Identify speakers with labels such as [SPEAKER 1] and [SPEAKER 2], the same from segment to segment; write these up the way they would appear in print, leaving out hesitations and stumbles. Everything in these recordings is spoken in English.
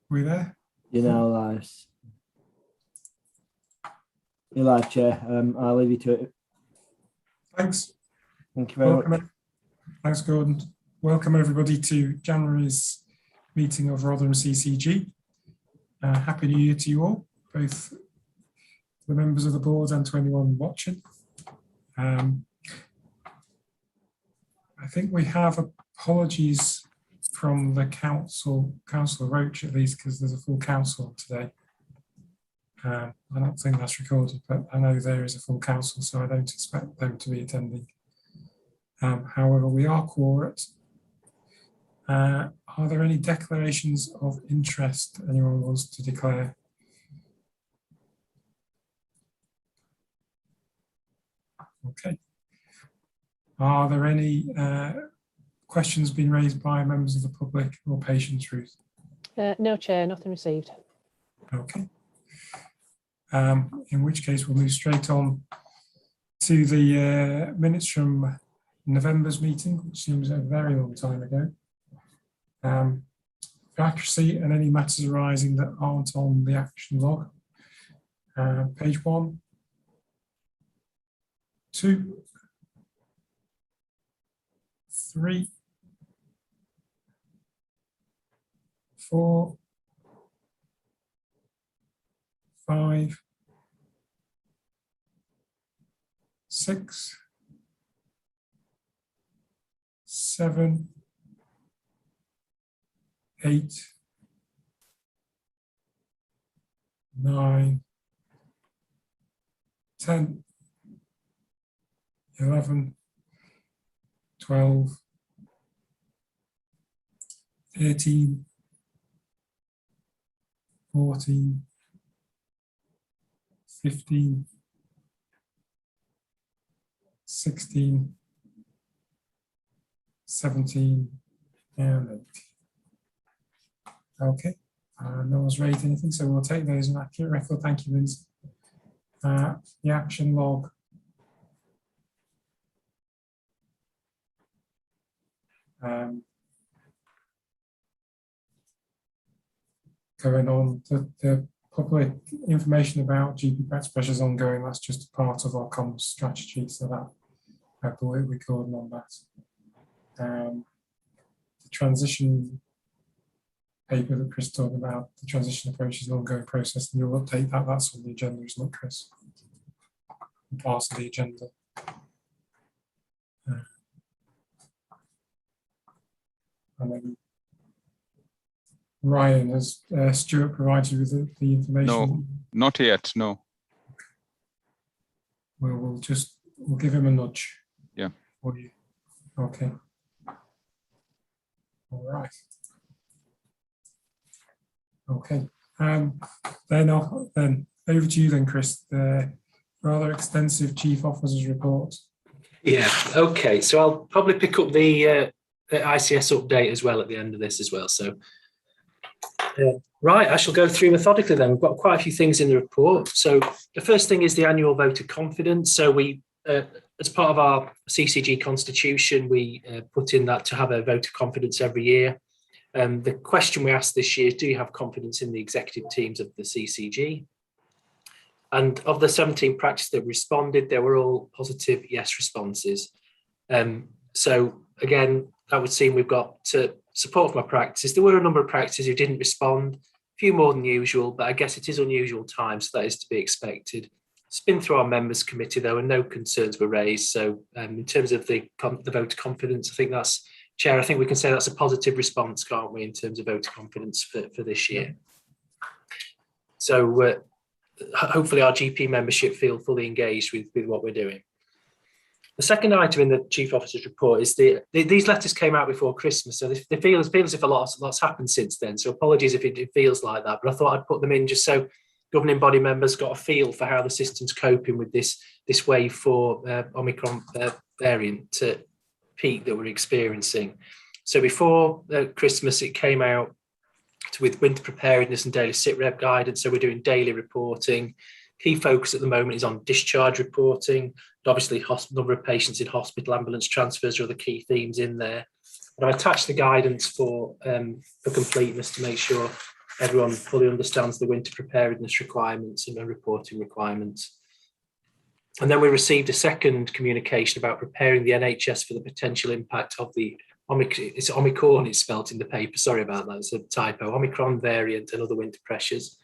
[SPEAKER 1] We there?
[SPEAKER 2] You're now live. You're live, Chair. I'll leave you to it.
[SPEAKER 1] Thanks.
[SPEAKER 2] Thank you very much.
[SPEAKER 1] Thanks, Gordon. Welcome everybody to January's meeting of Rotherham CCG. Happy New Year to you all, both the members of the board and to anyone watching. I think we have apologies from the council, Councillor Roach at least, because there's a full council today. I don't think that's recorded, but I know there is a full council, so I don't expect them to be attending. However, we are quorate. Are there any declarations of interest anyone wants to declare? Okay. Are there any questions being raised by members of the public or patients, Ruth?
[SPEAKER 3] No, Chair, nothing received.
[SPEAKER 1] Okay. In which case we'll move straight on to the minutes from November's meeting, which seems a very long time ago. For accuracy and any matters arising that aren't on the action log. Page 1, 2, 3, 4, 5, 6, 7, 8, 9, 10, 11, 12, 13, 14, 15, 16, 17, and 18. Okay, no one's raised anything, so we'll take those in accurate record. Thank you, Lindsay. The action log. Going on, the public information about GP practice pressure is ongoing. That's just a part of our comms strategy, so that I will be recording on that. The transition paper that Chris talked about, the transition approach is an ongoing process, and you'll update that. That's on the agenda, isn't it, Chris? Part of the agenda. And then Ryan, has Stuart provided you with the information?
[SPEAKER 4] No, not yet, no.
[SPEAKER 1] Well, we'll give him a nudge.
[SPEAKER 4] Yeah.
[SPEAKER 1] For you. Okay. All right. Okay. Then over to you then, Chris. The rather extensive Chief Officer's report.
[SPEAKER 5] Yeah. Okay. So I'll probably pick up the ICS update as well at the end of this as well. So, right, I shall go through methodically then. We've got quite a few things in the report. So the first thing is the annual vote of confidence. So we, as part of our CCG constitution, we put in that to have a vote of confidence every year. The question we asked this year is, do you have confidence in the executive teams of the CCG? And of the 17 practices that responded, they were all positive yes responses. So again, that would seem we've got to support from our practices. There were a number of practices who didn't respond, a few more than usual, but I guess it is unusual times, so that is to be expected. It's been through our members committee though, and no concerns were raised. So in terms of the vote of confidence, I think that's, Chair, I think we can say that's a positive response, can't we, in terms of vote of confidence for this year. So hopefully our GP membership feel fully engaged with what we're doing. The second item in the Chief Officer's report is these letters came out before Christmas, so they feel as if a lot's happened since then. So apologies if it feels like that, but I thought I'd put them in just so governing body members got a feel for how the system's coping with this wave 4 Omicron variant peak that we're experiencing. So before Christmas, it came out with winter preparedness and daily sit rep guidance. So we're doing daily reporting. Key focus at the moment is on discharge reporting. And obviously, number of patients in hospital, ambulance transfers are the key themes in there. But I've attached the guidance for completeness to make sure everyone fully understands the winter preparedness requirements and the reporting requirements. And then we received a second communication about preparing the NHS for the potential impact of the it's Omicron, it's spelt in the paper, sorry about that, it's a typo, Omicron variant and other winter pressures.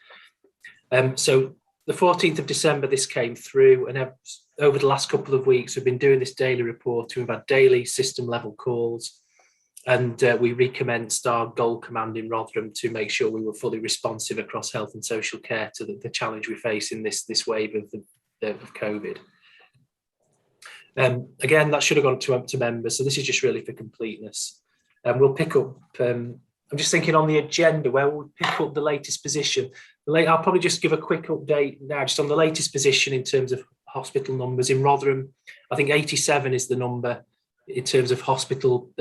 [SPEAKER 5] So the 14th of December, this came through, and over the last couple of weeks, we've been doing this daily reporting. We've had daily system level calls, and we recommenced our goal command in Rotherham to make sure we were fully responsive across health and social care to the challenge we face in this wave of COVID. Again, that should have gone to members, so this is just really for completeness. We'll pick up, I'm just thinking on the agenda where we'll pick up the latest position. I'll probably just give a quick update now, just on the latest position in terms of hospital numbers in Rotherham. I think 87 is the number in terms of hospital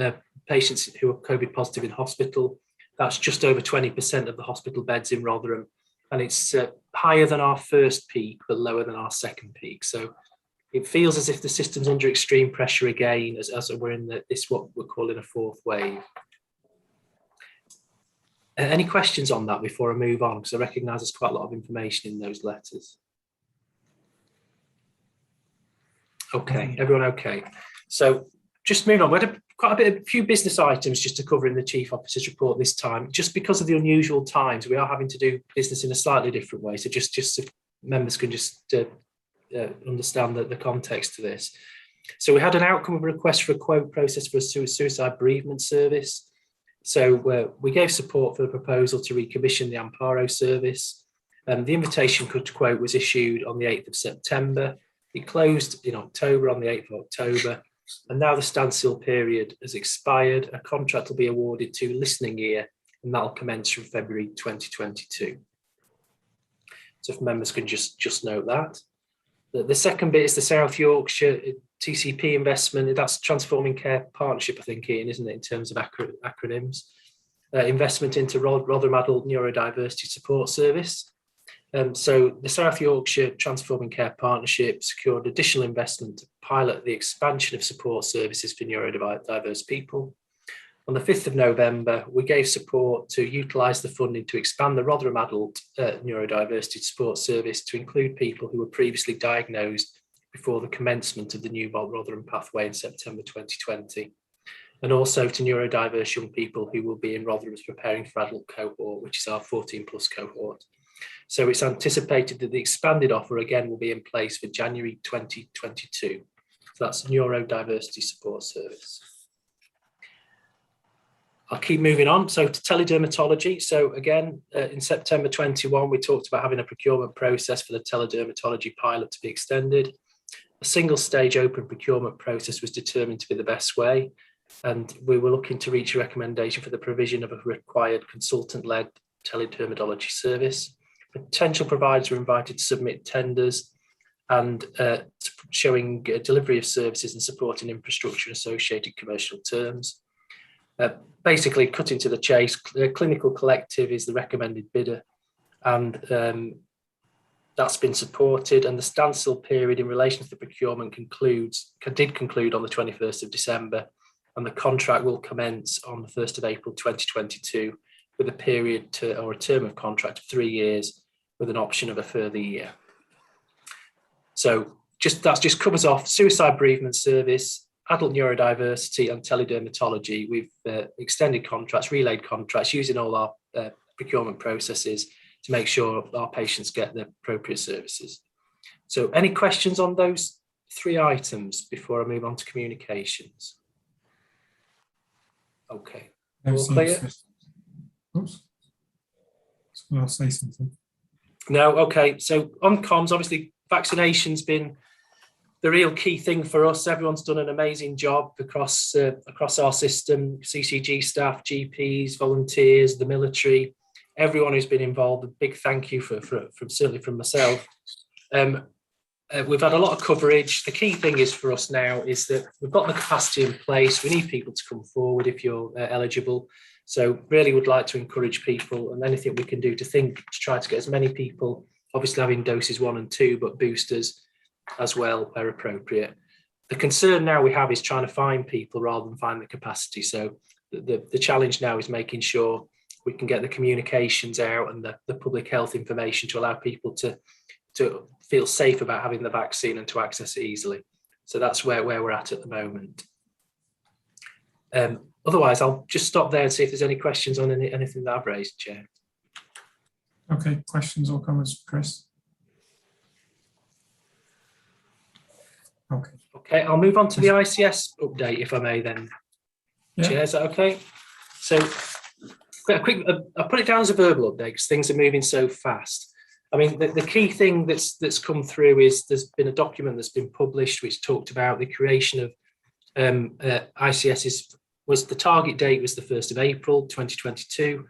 [SPEAKER 5] patients who are COVID positive in hospital. That's just over 20% of the hospital beds in Rotherham. And it's higher than our first peak, but lower than our second peak. So it feels as if the system's under extreme pressure again, as we're in this what we're calling a fourth wave. Any questions on that before I move on? Because I recognise there's quite a lot of information in those letters. Okay, everyone okay? So just moving on, we had a few business items just to cover in the Chief Officer's report this time. Just because of the unusual times, we are having to do business in a slightly different way. So just so members can just understand the context to this. So we had an outcome of a request for a quote process for a suicide bereavement service. So we gave support for the proposal to recommission the Amparo service. The invitation to quote was issued on the 8th of September. It closed in October, on the 8th of October. And now the standstill period has expired. A contract will be awarded to Listening Ear, and that'll commence from February 2022. So if members can just note that. The second bit is the South Yorkshire TCP investment. That's Transforming Care Partnership, I think, Ian, isn't it, in terms of acronyms? Investment into Rotherham Adult Neurodiversity Support Service. So the South Yorkshire Transforming Care Partnership secured additional investment to pilot the expansion of support services for neurodiverse people. On the 5th of November, we gave support to utilise the funding to expand the Rotherham Adult Neurodiversity Support Service to include people who were previously diagnosed before the commencement of the new Rotherham pathway in September 2020, and also to neurodiverse young people who will be in Rotherham's Preparing for Adult cohort, which is our 14 plus cohort. So it's anticipated that the expanded offer again will be in place for January 2022. So that's Neurodiversity Support Service. I'll keep moving on. So to teledermatology. So again, in September 21, we talked about having a procurement process for the teledermatology pilot to be extended. A single stage open procurement process was determined to be the best way. And we were looking to reach a recommendation for the provision of a required consultant-led teledermatology service. Potential providers were invited to submit tenders and showing delivery of services and supporting infrastructure and associated commercial terms. Basically, cutting to the chase, Clinical Collective is the recommended bidder, and that's been supported. And the standstill period in relation to the procurement did conclude on the 21st of December, and the contract will commence on the 1st of April 2022 with a period or a term of contract of 3 years with an option of a further year. So that just covers off suicide bereavement service, adult neurodiversity and teledermatology. We've extended contracts, relayed contracts, using all our procurement processes to make sure our patients get the appropriate services. So any questions on those 3 items before I move on to communications? Okay.
[SPEAKER 1] No,
[SPEAKER 5] All clear?
[SPEAKER 1] Oops. Someone else say something.
[SPEAKER 5] No, okay. So on comms, obviously vaccination's been the real key thing for us. Everyone's done an amazing job across our system, CCG staff, GPs, volunteers, the military, everyone who's been involved. A big thank you certainly from myself. We've had a lot of coverage. The key thing is for us now is that we've got the capacity in place. We need people to come forward if you're eligible. So really would like to encourage people, and anything we can do to try to get as many people, obviously having doses 1 and 2, but boosters as well where appropriate. The concern now we have is trying to find people rather than find the capacity. So the challenge now is making sure we can get the communications out and the public health information to allow people to feel safe about having the vaccine and to access it easily. So that's where we're at the moment. Otherwise, I'll just stop there and see if there's any questions on anything that I've raised, Chair.
[SPEAKER 1] Okay, questions or comments, Chris? Okay.
[SPEAKER 5] Okay, I'll move on to the ICS update, if I may then.
[SPEAKER 1] Yeah.
[SPEAKER 5] Chair, is that okay? So I'll put it down as a verbal update because things are moving so fast. I mean, the key thing that's come through is there's been a document that's been published which talked about the creation of ICS was the target date was the 1st of April 2022,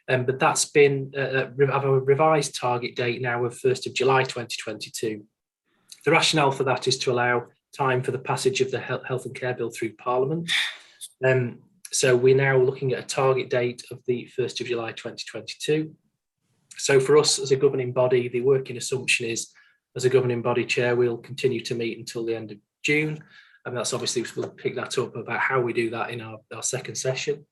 [SPEAKER 5] but that's been have a revised target date now of 1st of July 2022. The rationale for that is to allow time for the passage of the Health and Care Bill through Parliament. So we're now looking at a target date of the 1st of July 2022. So for us as a governing body, the working assumption is, as a governing body chair, we'll continue to meet until the end of June. And that's obviously, we'll pick that up about how we do that in our second session.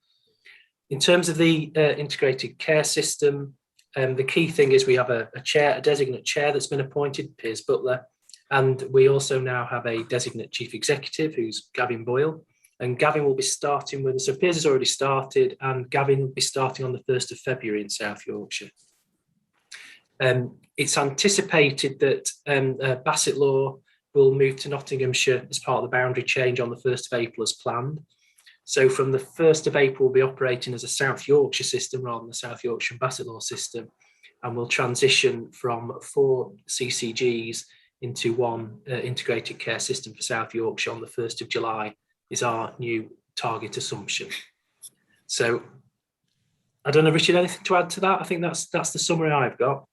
[SPEAKER 5] In terms of the integrated care system, the key thing is we have a designate chair that's been appointed, Piers Butler, and we also now have a designate chief executive, who's Gavin Boyle. And Gavin will be starting with us. So Piers has already started, and Gavin will be starting on the 1st of February in South Yorkshire. It's anticipated that Bassett Law will move to Nottinghamshire as part of the boundary change on the 1st of April as planned. So from the 1st of April, we'll be operating as a South Yorkshire system rather than the South Yorkshire and Bassett Law system. And we'll transition from 4 CCGs into one integrated care system for South Yorkshire on the 1st of July is our new target assumption. So I don't know, Richard, anything to add to that? I think that's the summary I've got.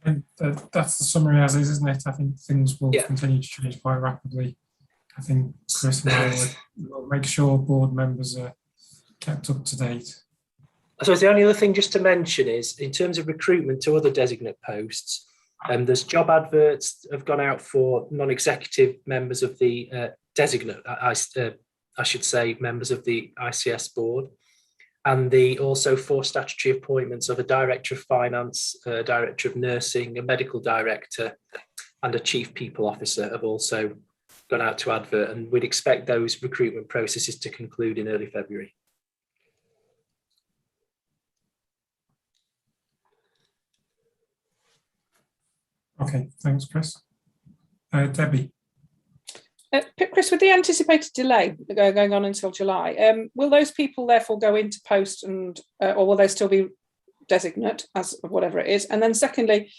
[SPEAKER 1] And that's the summary as is, isn't it? I think things will continue to change quite rapidly. I think Chris and I will make sure board members are kept up to date.
[SPEAKER 5] I suppose the only other thing just to mention is in terms of recruitment to other designate posts, there's job adverts have gone out for non-executive members of the designate, I should say, members of the ICS board. And also 4 statutory appointments of a director of finance, a director of nursing, a medical director, and a chief people officer have also gone out to advert. And we'd expect those recruitment processes to conclude in early February.
[SPEAKER 1] Okay, thanks, Chris. Debbie.
[SPEAKER 6] Chris, with the anticipated delay going on until July, will those people therefore go into post and, or will they still be designate as whatever it is? And then secondly,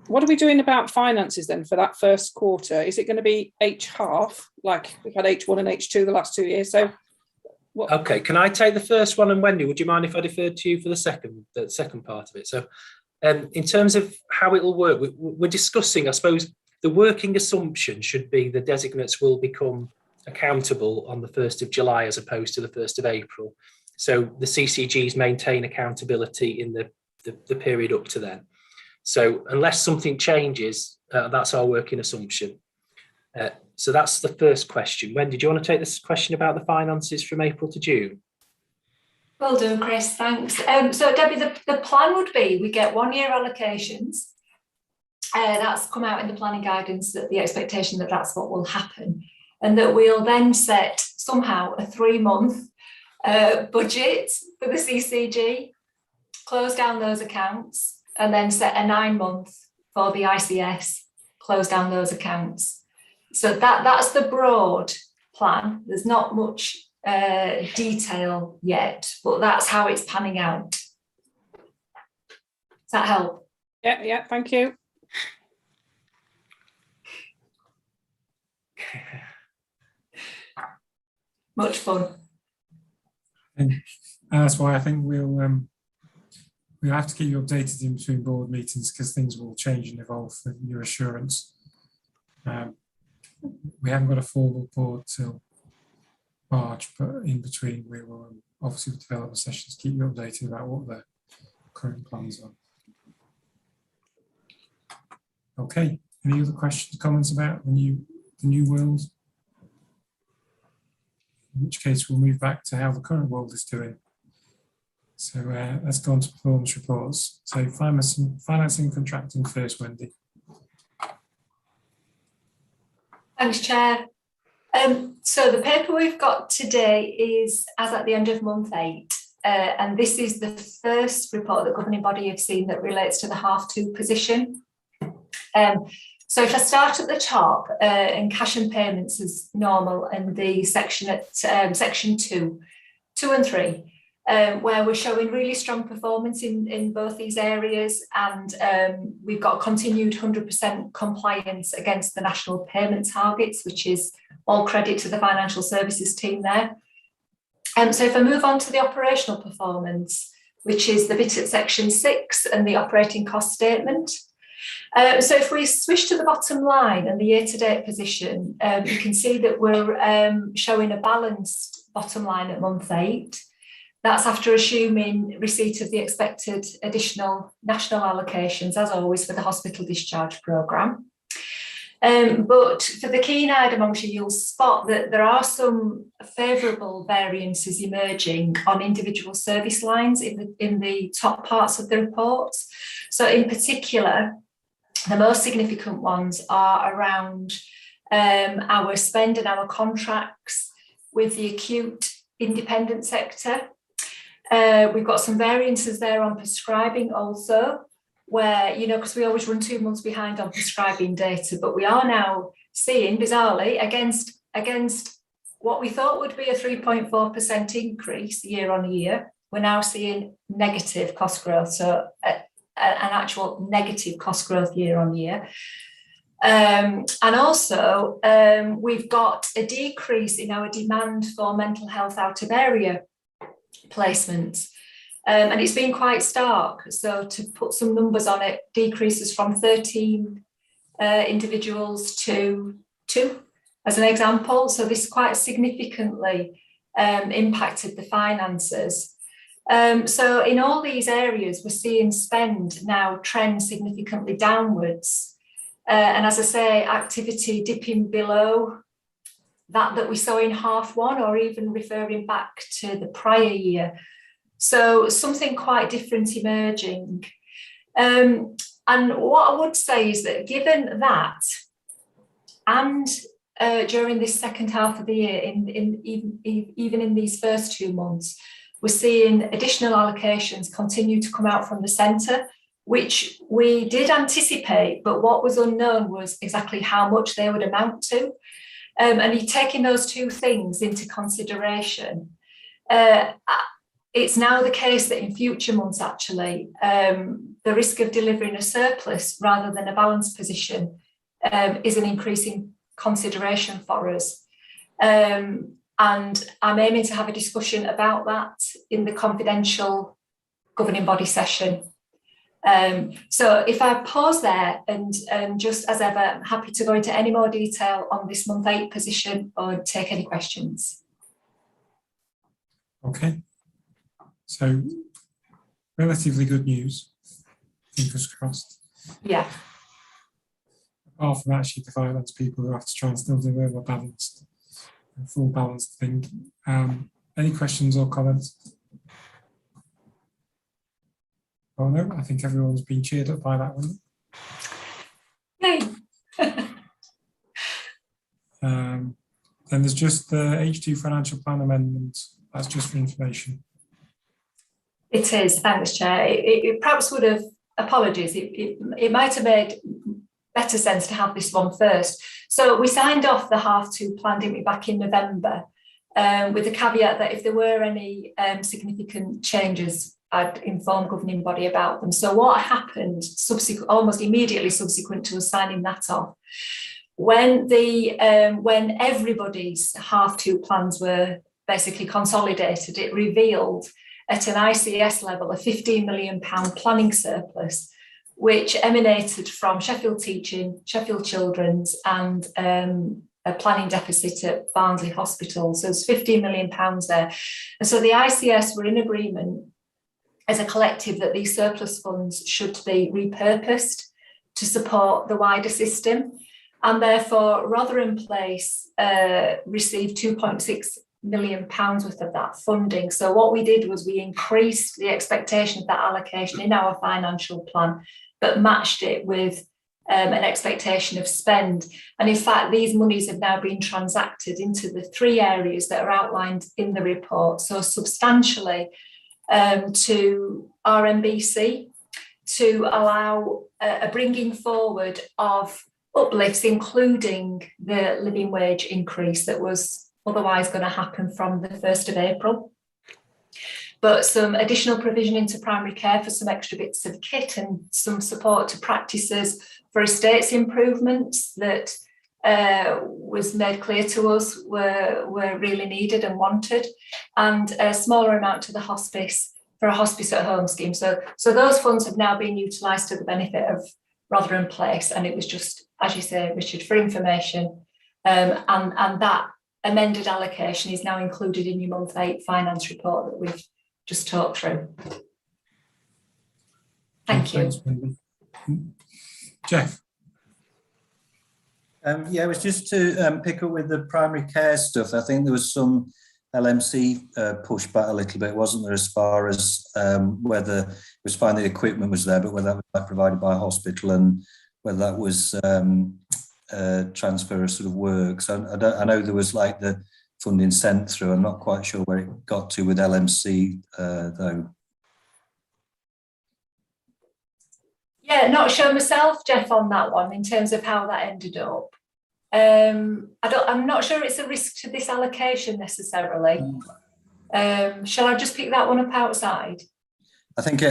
[SPEAKER 6] what are we doing about finances then for that first quarter? Is it going to be H1/2 like we've had H1 and H2 the last 2 years? So, what?
[SPEAKER 5] Okay, can I take the first one, and Wendy, would you mind if I deferred to you for the second part of it? So, in terms of how it will work, we're discussing, I suppose, the working assumption should be the designates will become accountable on the 1st of July as opposed to the 1st of April. So the CCGs maintain accountability in the period up to then. So unless something changes, that's our working assumption. So that's the first question. Wendy, do you want to take this question about the finances from April to June?
[SPEAKER 7] Will do, Chris, thanks. So Debbie, the plan would be we get 1 year allocations. That's come out in the planning guidance, that the expectation that that's what will happen, and that we'll then set somehow a 3-month budget for the CCG, close down those accounts, and then set a 9-month for the ICS, close down those accounts. So that's the broad plan. There's not much detail yet, but that's how it's panning out. Does that help?
[SPEAKER 6] Yeah, thank you.
[SPEAKER 7] Much fun.
[SPEAKER 1] And that's why I think we'll have to keep you updated in between board meetings, because things will change and evolve for your assurance. We haven't got a formal board till March, but in between we will obviously develop the sessions, keep you updated about what the current plans are. Okay, any other questions, comments about the new world? In which case we'll move back to how the current world is doing. So let's go on to performance reports. So financing contracting first, Wendy.
[SPEAKER 7] Thanks, Chair. So the paper we've got today is as at the end of month 8, and this is the first report the governing body have seen that relates to the half-2 position. So if I start at the top, in cash and payments as normal, and the section at section 2 and 3, where we're showing really strong performance in both these areas, and we've got continued 100% compliance against the national payment targets, which is all credit to the financial services team there. So if I move on to the operational performance, which is the bit at section 6 and the operating cost statement. So if we switch to the bottom line and the year-to-date position, you can see that we're showing a balanced bottom line at month 8. That's after assuming receipt of the expected additional national allocations, as always, for the hospital discharge programme. But for the keen-eyed amongst you, you'll spot that there are some favourable variances emerging on individual service lines in the top parts of the reports. So in particular, the most significant ones are around our spend and our contracts with the acute independent sector. We've got some variances there on prescribing also, where, you know, because we always run 2 months behind on prescribing data, but we are now seeing, bizarrely, against what we thought would be a 3.4% increase year on year, we're now seeing negative cost growth, so an actual negative cost growth year on year. And also, we've got a decrease in our demand for mental health out of area placements. And it's been quite stark. So to put some numbers on it, decreases from 13 individuals to 2, as an example. So this quite significantly impacted the finances. So in all these areas, we're seeing spend now trend significantly downwards. And as I say, activity dipping below that we saw in half 1, or even referring back to the prior year. So something quite different emerging. And what I would say is that given that, and during this second half of the year, even in these first 2 months, we're seeing additional allocations continue to come out from the centre, which we did anticipate, but what was unknown was exactly how much they would amount to. And taking those 2 things into consideration, it's now the case that in future months, actually, the risk of delivering a surplus rather than a balanced position is an increasing consideration for us. And I'm aiming to have a discussion about that in the confidential governing body session. So if I pause there and just as ever, I'm happy to go into any more detail on this month 8 position or take any questions.
[SPEAKER 1] Okay. So relatively good news, fingers crossed.
[SPEAKER 7] Yeah.
[SPEAKER 1] Apart from actually the finance people who have to try and still deliver a balanced, full balanced thing. Any questions or comments? Oh no, I think everyone's been cheered up by that one.
[SPEAKER 7] Yay.
[SPEAKER 1] Then there's just the H2 financial plan amendment. That's just for information.
[SPEAKER 7] It is, thanks, Chair. It perhaps would have, apologies, it might have made better sense to have this one first. So we signed off the half 2 plan, didn't we, back in November, with the caveat that if there were any significant changes, I'd inform governing body about them. So what happened almost immediately subsequent to us signing that off, when everybody's half 2 plans were basically consolidated, it revealed at an ICS level a £15 million planning surplus, which emanated from Sheffield Teaching, Sheffield Children's, and a planning deficit at Barnsley Hospital. So there's £15 million there. And so the ICS were in agreement as a collective that these surplus funds should be repurposed to support the wider system. And therefore, Rotherham Place received £2.6 million worth of that funding. So what we did was we increased the expectation of that allocation in our financial plan, but matched it with an expectation of spend. And in fact, these monies have now been transacted into the 3 areas that are outlined in the report. So substantially to RMBC to allow a bringing forward of uplifts, including the living wage increase that was otherwise going to happen from the 1st of April. But some additional provision into primary care for some extra bits of kit and some support to practices for estates improvements that was made clear to us were really needed and wanted, and a smaller amount to the hospice for a hospice at home scheme. So those funds have now been utilised to the benefit of Rotherham Place, and it was just, as you say, Richard, for information, and that amended allocation is now included in your month 8 finance report that we've just talked through. Thank you.
[SPEAKER 1] Thanks, Wendy. Jeff.
[SPEAKER 8] Yeah, it was just to pick up with the primary care stuff. I think there was some LMC pushback a little bit, wasn't there, as far as whether it was fine the equipment was there, but whether that was provided by a hospital and whether that was transfer of sort of work. So I know there was like the funding sent through. I'm not quite sure where it got to with LMC though.
[SPEAKER 7] Yeah, not sure myself, Jeff, on that one in terms of how that ended up. I'm not sure it's a risk to this allocation necessarily. Shall I just pick that one up outside?
[SPEAKER 8] I think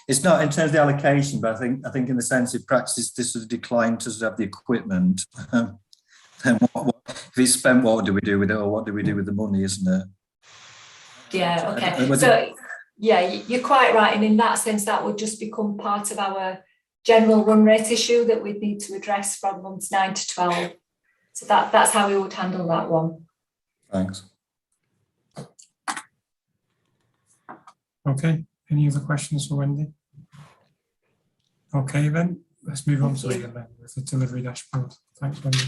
[SPEAKER 8] it's not in terms of the allocation, but I think in the sense of practice, this was a decline to have the equipment. Then what if it's spent? What do we do with it, or what do we do with the money? Isn't it?
[SPEAKER 7] Yeah. Okay. So yeah, you're quite right, and in that sense, that would just become part of our general run rate issue that we'd need to address from months 9 to 12. So that's how we would handle that one.
[SPEAKER 8] Thanks.
[SPEAKER 1] Okay. Any other questions for Wendy? Okay, then let's move on to the delivery dashboard. Thanks, Wendy.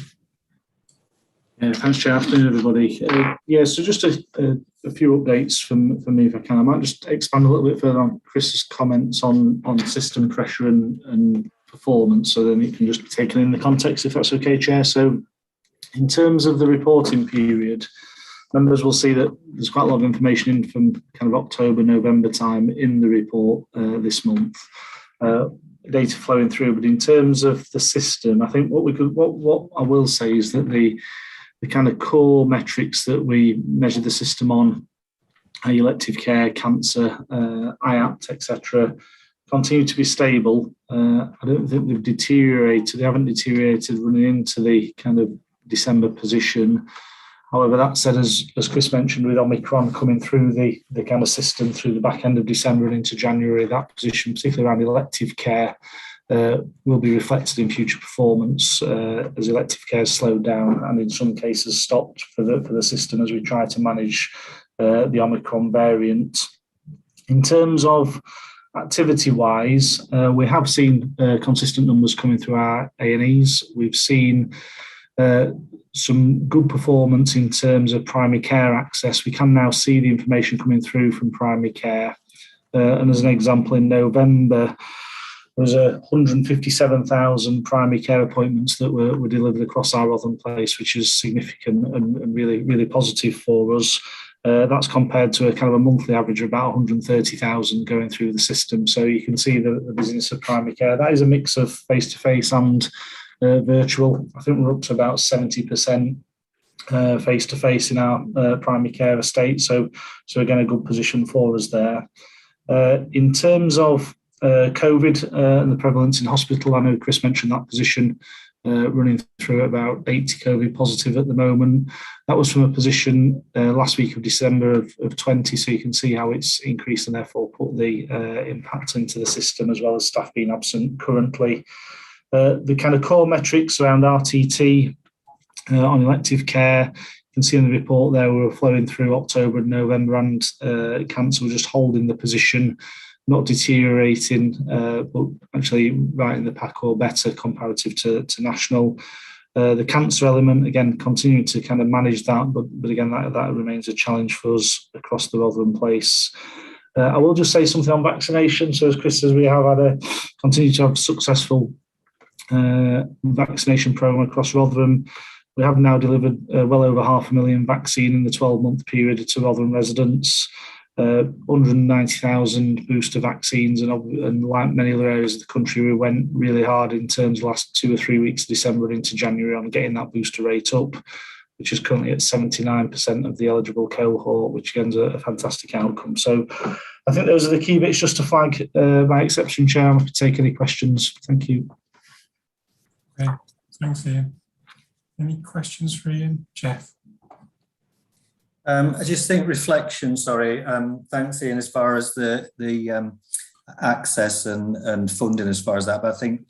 [SPEAKER 9] Yeah, thanks, Chair. Afternoon, everybody. So just a few updates from me, if I can. I might just expand a little bit further on Chris's comments on system pressure and performance, so then it can just be taken in the context, if that's okay, Chair. So in terms of the reporting period, members will see that there's quite a lot of information in from kind of October, November time in the report this month. Data flowing through, but in terms of the system, I think what I will say is that the kind of core metrics that we measure the system on, elective care, cancer, IAPT, etc., continue to be stable. I don't think they've deteriorated. They haven't deteriorated running into the kind of December position. However, that said, as Chris mentioned, with Omicron coming through the kind of system through the back end of December and into January, that position, particularly around elective care, will be reflected in future performance as elective care has slowed down and in some cases stopped for the system as we try to manage the Omicron variant. In terms of activity-wise, we have seen consistent numbers coming through our A&Es. We've seen some good performance in terms of primary care access. We can now see the information coming through from primary care. And as an example, in November, there was 157,000 primary care appointments that were delivered across our Rotherham Place, which is significant and really, really positive for us. That's compared to a kind of a monthly average of about 130,000 going through the system. So you can see the business of primary care. That is a mix of face-to-face and virtual. I think we're up to about 70% face-to-face in our primary care estate. So again, a good position for us there. In terms of COVID and the prevalence in hospital, I know Chris mentioned that position running through at about 80 COVID positive at the moment. That was from a position last week of December of 20, so you can see how it's increased and therefore put the impact into the system as well as staff being absent currently. The kind of core metrics around RTT on elective care, you can see in the report there we were flowing through October and November, and cancer was just holding the position, not deteriorating, but actually right in the pack or better comparative to national. The cancer element, again, continue to kind of manage that, but again, that remains a challenge for us across the Rotherham place. I will just say something on vaccination. So as Chris says, we have continued to have successful vaccination program across Rotherham. We have now delivered well over 500,000 vaccine in the 12-month period to Rotherham residents. 190,000 booster vaccines, and like many other areas of the country, we went really hard in terms of the last 2 or 3 weeks of December into January on getting that booster rate up, which is currently at 79% of the eligible cohort, which again is a fantastic outcome. So I think those are the key bits just to flag my exception, Chair. I'm happy to take any questions. Thank you.
[SPEAKER 1] Okay, thanks, Ian. Any questions for Ian? Jeff?
[SPEAKER 8] I just think reflection, sorry, thanks Ian, as far as the access and funding as far as that, but I think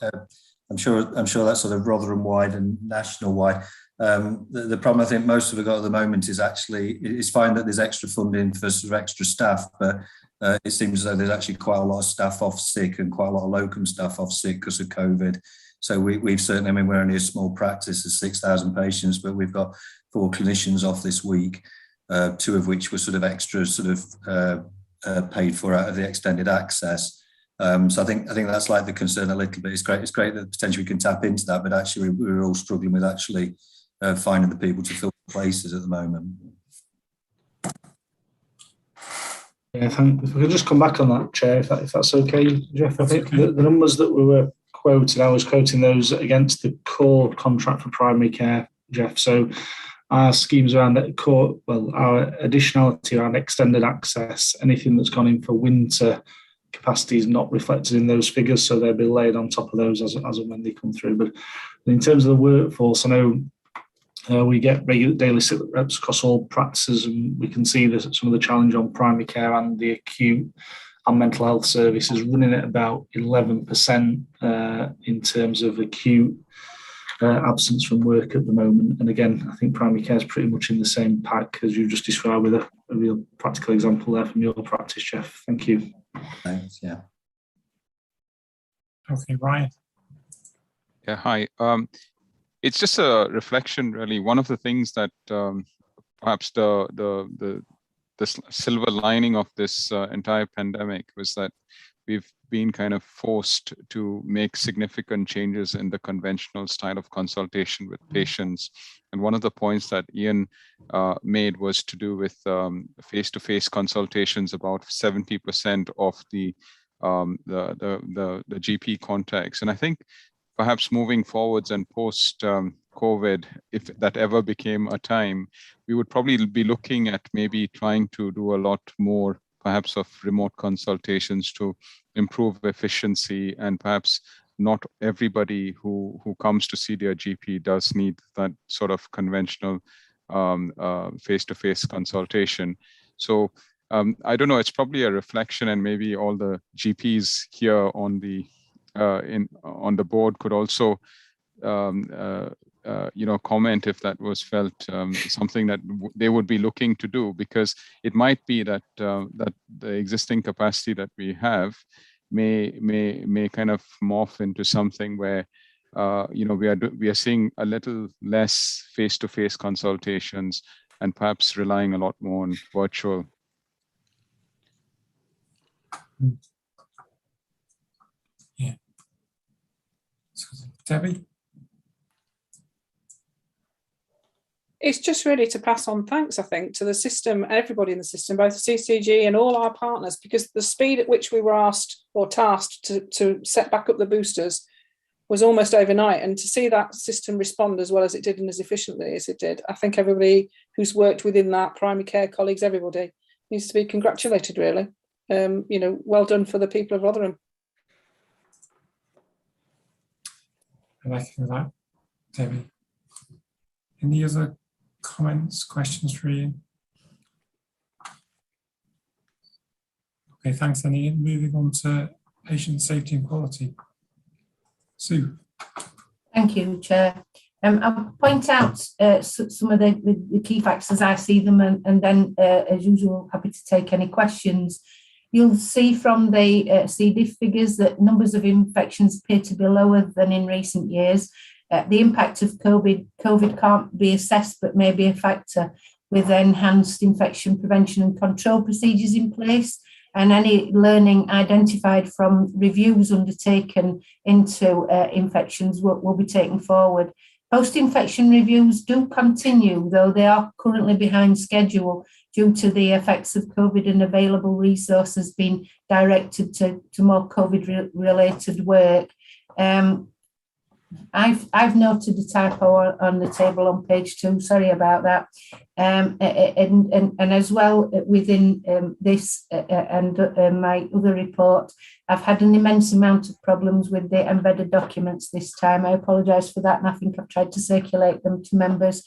[SPEAKER 8] I'm sure that's sort of Rotherham wide and national wide. The problem I think most of it got at the moment is actually, it's fine that there's extra funding for sort of extra staff, but it seems as though there's actually quite a lot of staff off sick and quite a lot of locum staff off sick because of COVID. So we've certainly, I mean, we're only a small practice of 6,000 patients, but we've got 4 clinicians off this week. 2 of which were sort of extra paid for out of the extended access. So I think that's like the concern a little bit. It's great that potentially we can tap into that, but actually we're all struggling with actually finding the people to fill the places at the moment.
[SPEAKER 9] Yeah, if I could just come back on that, Chair, if that's okay, Jeff. I think the numbers that we were quoting, I was quoting those against the core contract for primary care, Jeff. So our schemes around that core, well, our additionality around extended access, anything that's gone in for winter capacity is not reflected in those figures, so they'll be laid on top of those as and when they come through. But in terms of the workforce, I know we get regular daily sit reps across all practices, and we can see that some of the challenge on primary care and the acute and mental health services running at about 11% in terms of acute absence from work at the moment. And again, I think primary care is pretty much in the same pack as you just described, with a real practical example there from your practice, Jeff. Thank you.
[SPEAKER 8] Thanks, yeah.
[SPEAKER 1] Okay, Ryan.
[SPEAKER 4] Yeah, hi. It's just a reflection, really. One of the things that perhaps the silver lining of this entire pandemic was that we've been kind of forced to make significant changes in the conventional style of consultation with patients. And one of the points that Ian made was to do with face-to-face consultations. About 70% of the GP contacts. And I think perhaps moving forwards and post COVID, if that ever became a time, we would probably be looking at maybe trying to do a lot more perhaps of remote consultations to improve efficiency, and perhaps not everybody who comes to see their GP does need that sort of conventional face-to-face consultation. So I don't know, it's probably a reflection, and maybe all the GPs here on the board could also comment if that was felt something that they would be looking to do, because it might be that that the existing capacity that we have may kind of morph into something where we are seeing a little less face-to-face consultations and perhaps relying a lot more on virtual.
[SPEAKER 1] Yeah. So, Debbie?
[SPEAKER 6] It's just really to pass on thanks, I think, to the system, everybody in the system, both CCG and all our partners, because the speed at which we were asked or tasked to set back up the boosters was almost overnight. And to see that system respond as well as it did and as efficiently as it did, I think everybody who's worked within that, primary care colleagues, everybody needs to be congratulated, really. Well done for the people of Rotherham.
[SPEAKER 1] I like that, Debbie. Any other comments, questions for Ian? Okay, thanks, then, Ian. Moving on to patient safety and quality. Sue.
[SPEAKER 10] Thank you, Chair. I'll point out some of the key facts as I see them, and then, as usual, happy to take any questions. You'll see from the C. diff figures that numbers of infections appear to be lower than in recent years. The impact of COVID can't be assessed, but may be a factor with enhanced infection prevention and control procedures in place, and any learning identified from reviews undertaken into infections will be taken forward. Post-infection reviews do continue, though they are currently behind schedule due to the effects of COVID and available resources being directed to more COVID-related work. I've noted a typo on the table on page 2. Sorry about that. And as well within this and my other report, I've had an immense amount of problems with the embedded documents this time. I apologise for that, and I think I've tried to circulate them to members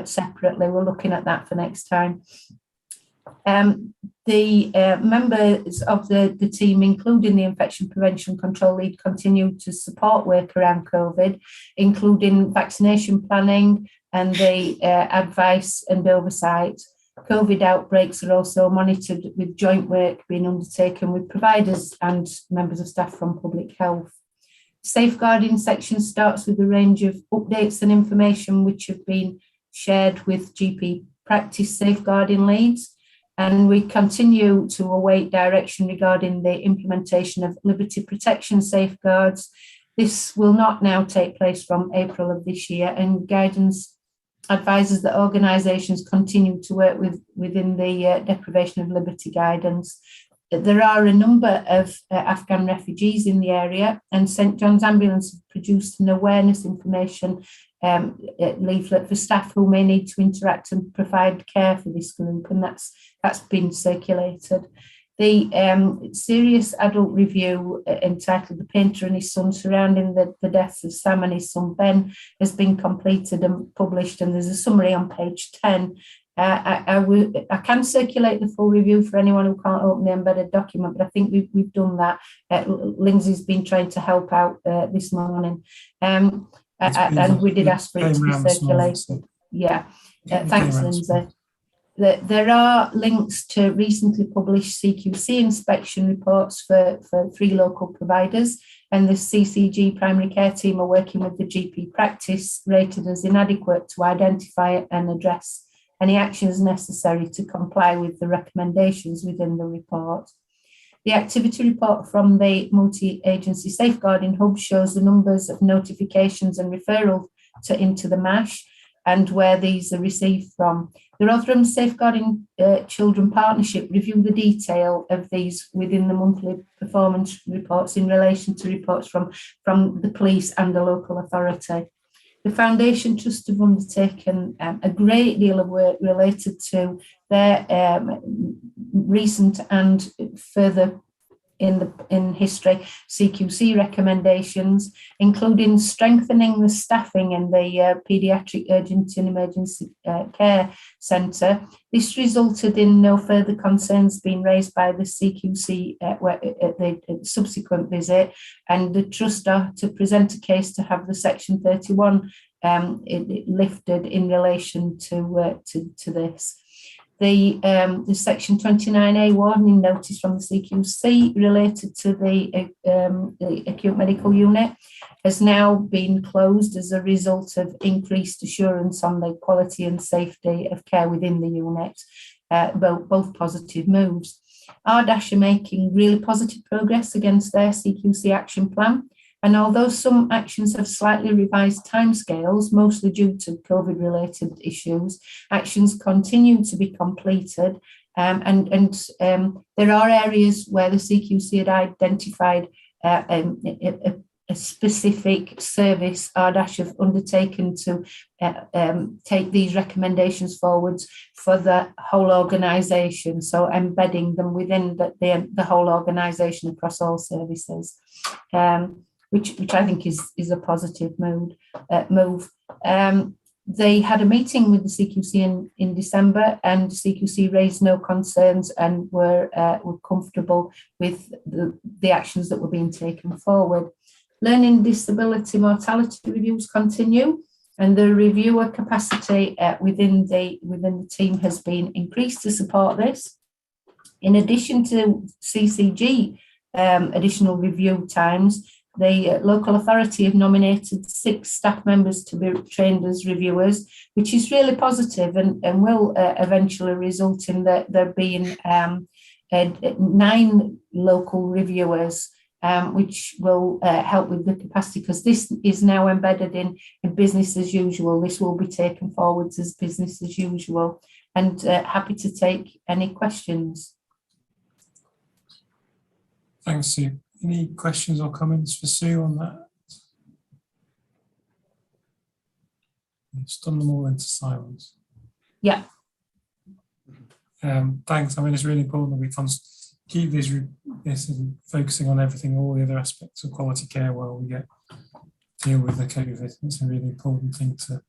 [SPEAKER 10] separately. We're looking at that for next time. The members of the team, including the infection prevention control lead, continue to support work around COVID, including vaccination planning and the advice and oversight. COVID outbreaks are also monitored, with joint work being undertaken with providers and members of staff from public health. Safeguarding section starts with a range of updates and information which have been shared with GP practice safeguarding leads. And we continue to await direction regarding the implementation of liberty protection safeguards. This will not now take place from April of this year, and guidance advises that organisations continue to work within the deprivation of liberty guidance. There are a number of Afghan refugees in the area, and St John's Ambulance have produced an awareness information leaflet for staff who may need to interact and provide care for this group, and that's been circulated. The serious adult review entitled "The Painter and His Son," surrounding the deaths of Sam and his son Ben, has been completed and published, and there's a summary on page 10. I can circulate the full review for anyone who can't open the embedded document, but I think we've done that. Lindsay's been trying to help out this morning. And we did ask for it to be circulated. Yeah, thanks, Lindsay. There are links to recently published CQC inspection reports for 3 local providers, and the CCG primary care team are working with the GP practice rated as inadequate to identify and address any actions necessary to comply with the recommendations within the report. The activity report from the multi-agency safeguarding hub shows the numbers of notifications and referrals into the MASH and where these are received from. The Rotherham Safeguarding Children Partnership review the detail of these within the monthly performance reports in relation to reports from the police and the local authority. The Foundation Trust have undertaken a great deal of work related to their recent and further in history CQC recommendations, including strengthening the staffing in the Paediatric Urgent and Emergency Care Centre. This resulted in no further concerns being raised by the CQC at the subsequent visit, and the Trust are to present a case to have the Section 31 lifted in relation to this. The Section 29A warning notice from the CQC related to the acute medical unit has now been closed as a result of increased assurance on the quality and safety of care within the unit, both positive moves. RDASH are making really positive progress against their CQC action plan. And although some actions have slightly revised timescales, mostly due to COVID-related issues, actions continue to be completed. And there are areas where the CQC had identified a specific service RDASH have undertaken to take these recommendations forwards for the whole organisation, so embedding them within the whole organisation across all services. Which I think is a positive move. They had a meeting with the CQC in December, and CQC raised no concerns and were comfortable with the actions that were being taken forward. Learning disability mortality reviews continue, and the reviewer capacity within the team has been increased to support this. In addition to CCG additional review times, the local authority have nominated 6 staff members to be trained as reviewers, which is really positive and will eventually result in there being 9 local reviewers, which will help with the capacity, because this is now embedded in business as usual. This will be taken forwards as business as usual, and happy to take any questions.
[SPEAKER 1] Thanks, Sue. Any questions or comments for Sue on that? You've stunned them all into silence.
[SPEAKER 10] Yeah.
[SPEAKER 1] Thanks. I mean, it's really important that we keep this and focusing on everything, all the other aspects of quality care while we deal with the COVID. It's a really important thing to do.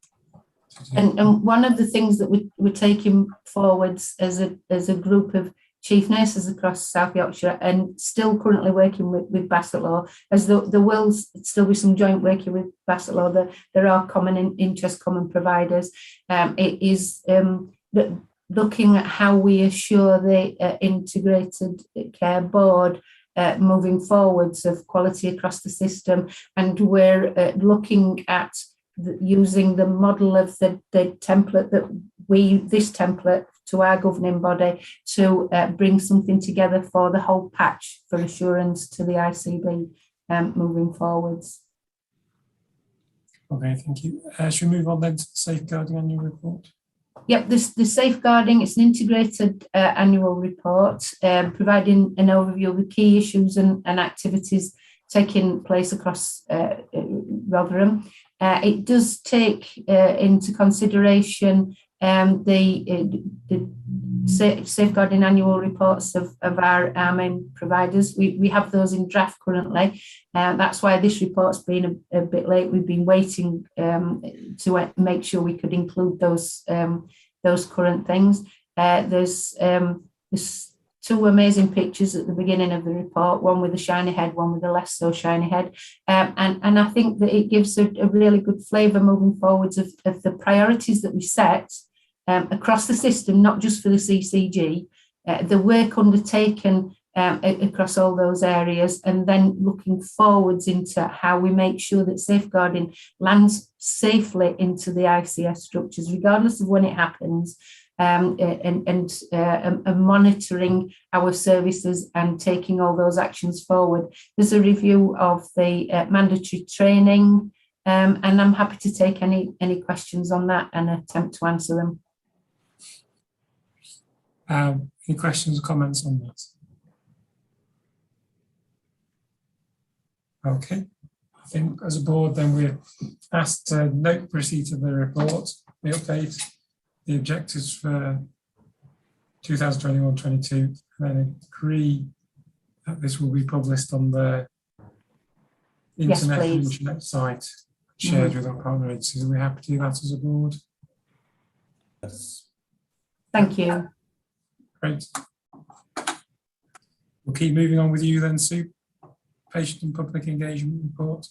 [SPEAKER 10] And one of the things that we're taking forwards as a group of chief nurses across South Yorkshire, and still currently working with Bassetlaw, as there will still be some joint working with Bassetlaw. There are common interest, common providers. It is looking at how we assure the integrated care board moving forwards of quality across the system, and we're looking at using the model of the template that this template to our governing body to bring something together for the whole patch for assurance to the ICB moving forwards.
[SPEAKER 1] Okay, thank you. Should we move on then to the safeguarding annual report?
[SPEAKER 10] Yep, the safeguarding, it's an integrated annual report providing an overview of the key issues and activities taking place across Rotherham. It does take into consideration the safeguarding annual reports of our main providers. We have those in draft currently. That's why this report's been a bit late. We've been waiting to make sure we could include those current things. There's 2 amazing pictures at the beginning of the report, one with a shiny head, one with a less so shiny head. And I think that it gives a really good flavour moving forwards of the priorities that we set across the system, not just for the CCG, the work undertaken across all those areas, and then looking forwards into how we make sure that safeguarding lands safely into the ICS structures, regardless of when it happens, and monitoring our services and taking all those actions forward. There's a review of the mandatory training, and I'm happy to take any questions on that and attempt to answer them.
[SPEAKER 1] Any questions or comments on that? Okay, I think as a board then we're asked to note receipt of the report, the update, the objectives for 2021-22, and then agree that this will be published on the internet site shared with our partner agencies. Are we happy to do that as a board?
[SPEAKER 8] Yes.
[SPEAKER 10] Thank you.
[SPEAKER 1] Great. We'll keep moving on with you then, Sue. Patient and public engagement report.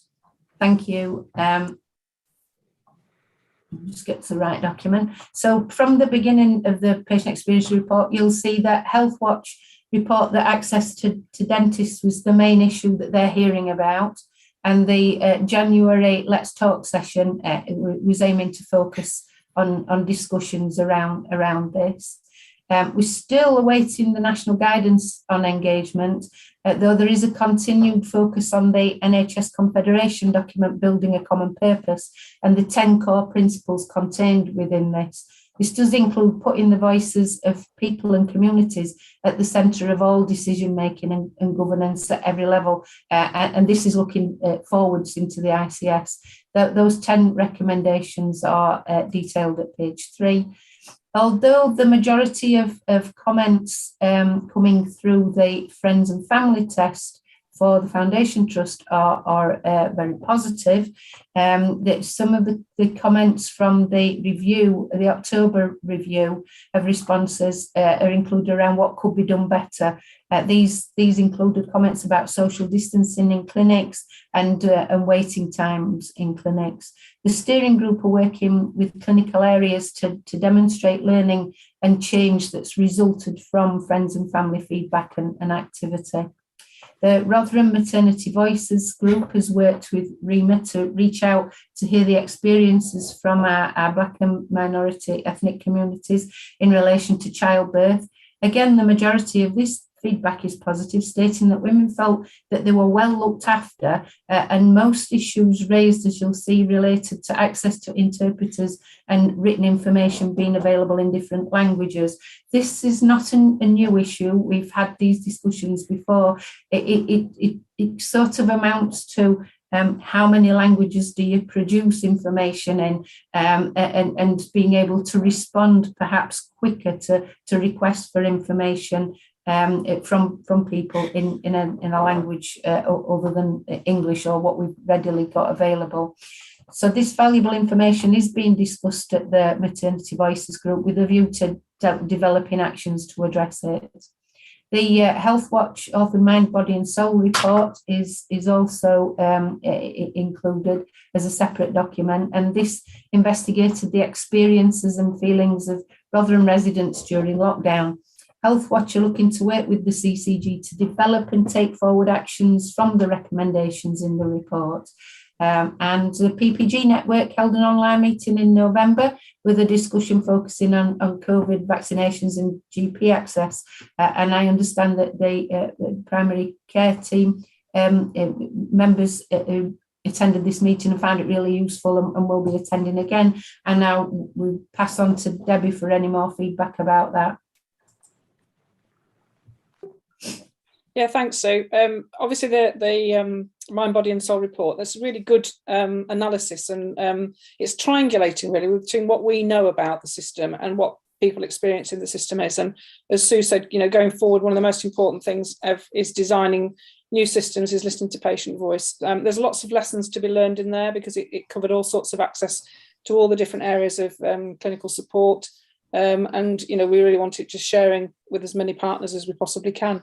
[SPEAKER 10] Thank you. Just get to the right document. So from the beginning of the patient experience report, you'll see that Healthwatch report that access to dentists was the main issue that they're hearing about. And the January Let's Talk session was aiming to focus on discussions around this. We're still awaiting the national guidance on engagement, though there is a continued focus on the NHS Confederation document, Building a Common Purpose, and the 10 core principles contained within this. This does include putting the voices of people and communities at the centre of all decision making and governance at every level, and this is looking forwards into the ICS. Those 10 recommendations are detailed at page 3. Although the majority of comments coming through the Friends and Family test for the Foundation Trust are very positive, that some of the comments from the review, the October review of responses are included around what could be done better. These included comments about social distancing in clinics and waiting times in clinics. The steering group are working with clinical areas to demonstrate learning and change that's resulted from Friends and Family feedback and activity. The Rotherham Maternity Voices group has worked with REMA to reach out to hear the experiences from our Black and minority ethnic communities in relation to childbirth. Again, the majority of this feedback is positive, stating that women felt that they were well looked after, and most issues raised, as you'll see, related to access to interpreters and written information being available in different languages. This is not a new issue. We've had these discussions before. It sort of amounts to how many languages do you produce information in, and being able to respond perhaps quicker to requests for information from people in a language other than English or what we've readily got available. So this valuable information is being discussed at the Maternity Voices group with a view to developing actions to address it. The Health Watch Orphan Mind, Body and Soul report is also included as a separate document, and this investigated the experiences and feelings of Rotherham residents during lockdown. Health Watch are looking to work with the CCG to develop and take forward actions from the recommendations in the report. And the PPG network held an online meeting in November with a discussion focusing on COVID vaccinations and GP access. And I understand that the primary care team members who attended this meeting and found it really useful and will be attending again. And now we'll pass on to Debbie for any more feedback about that.
[SPEAKER 6] Yeah, thanks, Sue. Obviously, the Mind, Body and Soul report, that's a really good analysis, and it's triangulating really between what we know about the system and what people experiencing the system is. And as Sue said, going forward, one of the most important things is designing new systems, is listening to patient voice. There's lots of lessons to be learned in there because it covered all sorts of access to all the different areas of clinical support. And, we really wanted just sharing with as many partners as we possibly can.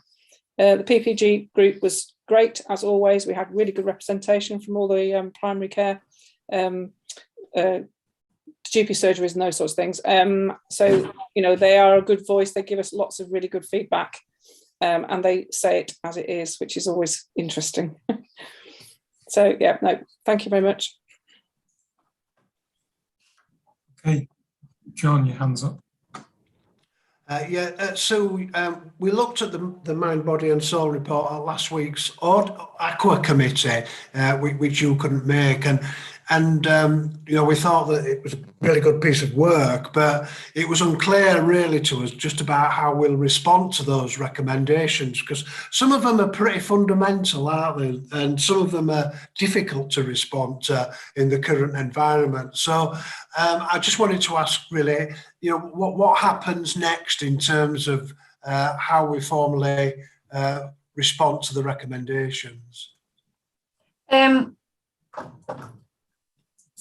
[SPEAKER 6] The PPG group was great, as always. We had really good representation from all the primary care, GP surgeries and those sorts of things. So, they are a good voice. They give us lots of really good feedback, and they say it as it is, which is always interesting. So, yeah, no, thank you very much.
[SPEAKER 1] Okay, John, your hand's up.
[SPEAKER 11] So we looked at the Mind, Body and Soul report at last week's Aqua Committee, which you couldn't make, and we thought that it was a really good piece of work, but it was unclear really to us just about how we'll respond to those recommendations, because some of them are pretty fundamental, aren't they? And some of them are difficult to respond to in the current environment. So I just wanted to ask really, what happens next in terms of how we formally respond to the recommendations?
[SPEAKER 10] It's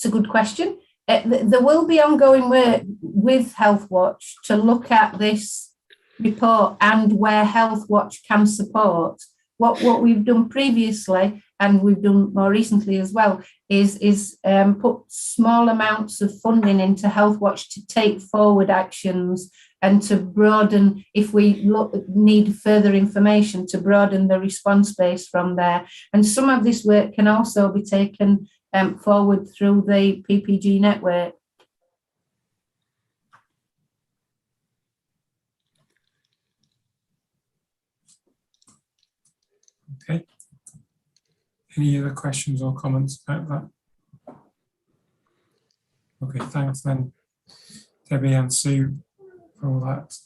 [SPEAKER 10] a good question. There will be ongoing work with Health Watch to look at this report and where Health Watch can support. What we've done previously, and we've done more recently as well, is put small amounts of funding into Health Watch to take forward actions and to broaden, if we need further information, to broaden the response base from there. And some of this work can also be taken forward through the PPG network.
[SPEAKER 1] Okay. Any other questions or comments about that? Okay, thanks then, Debbie and Sue, for all that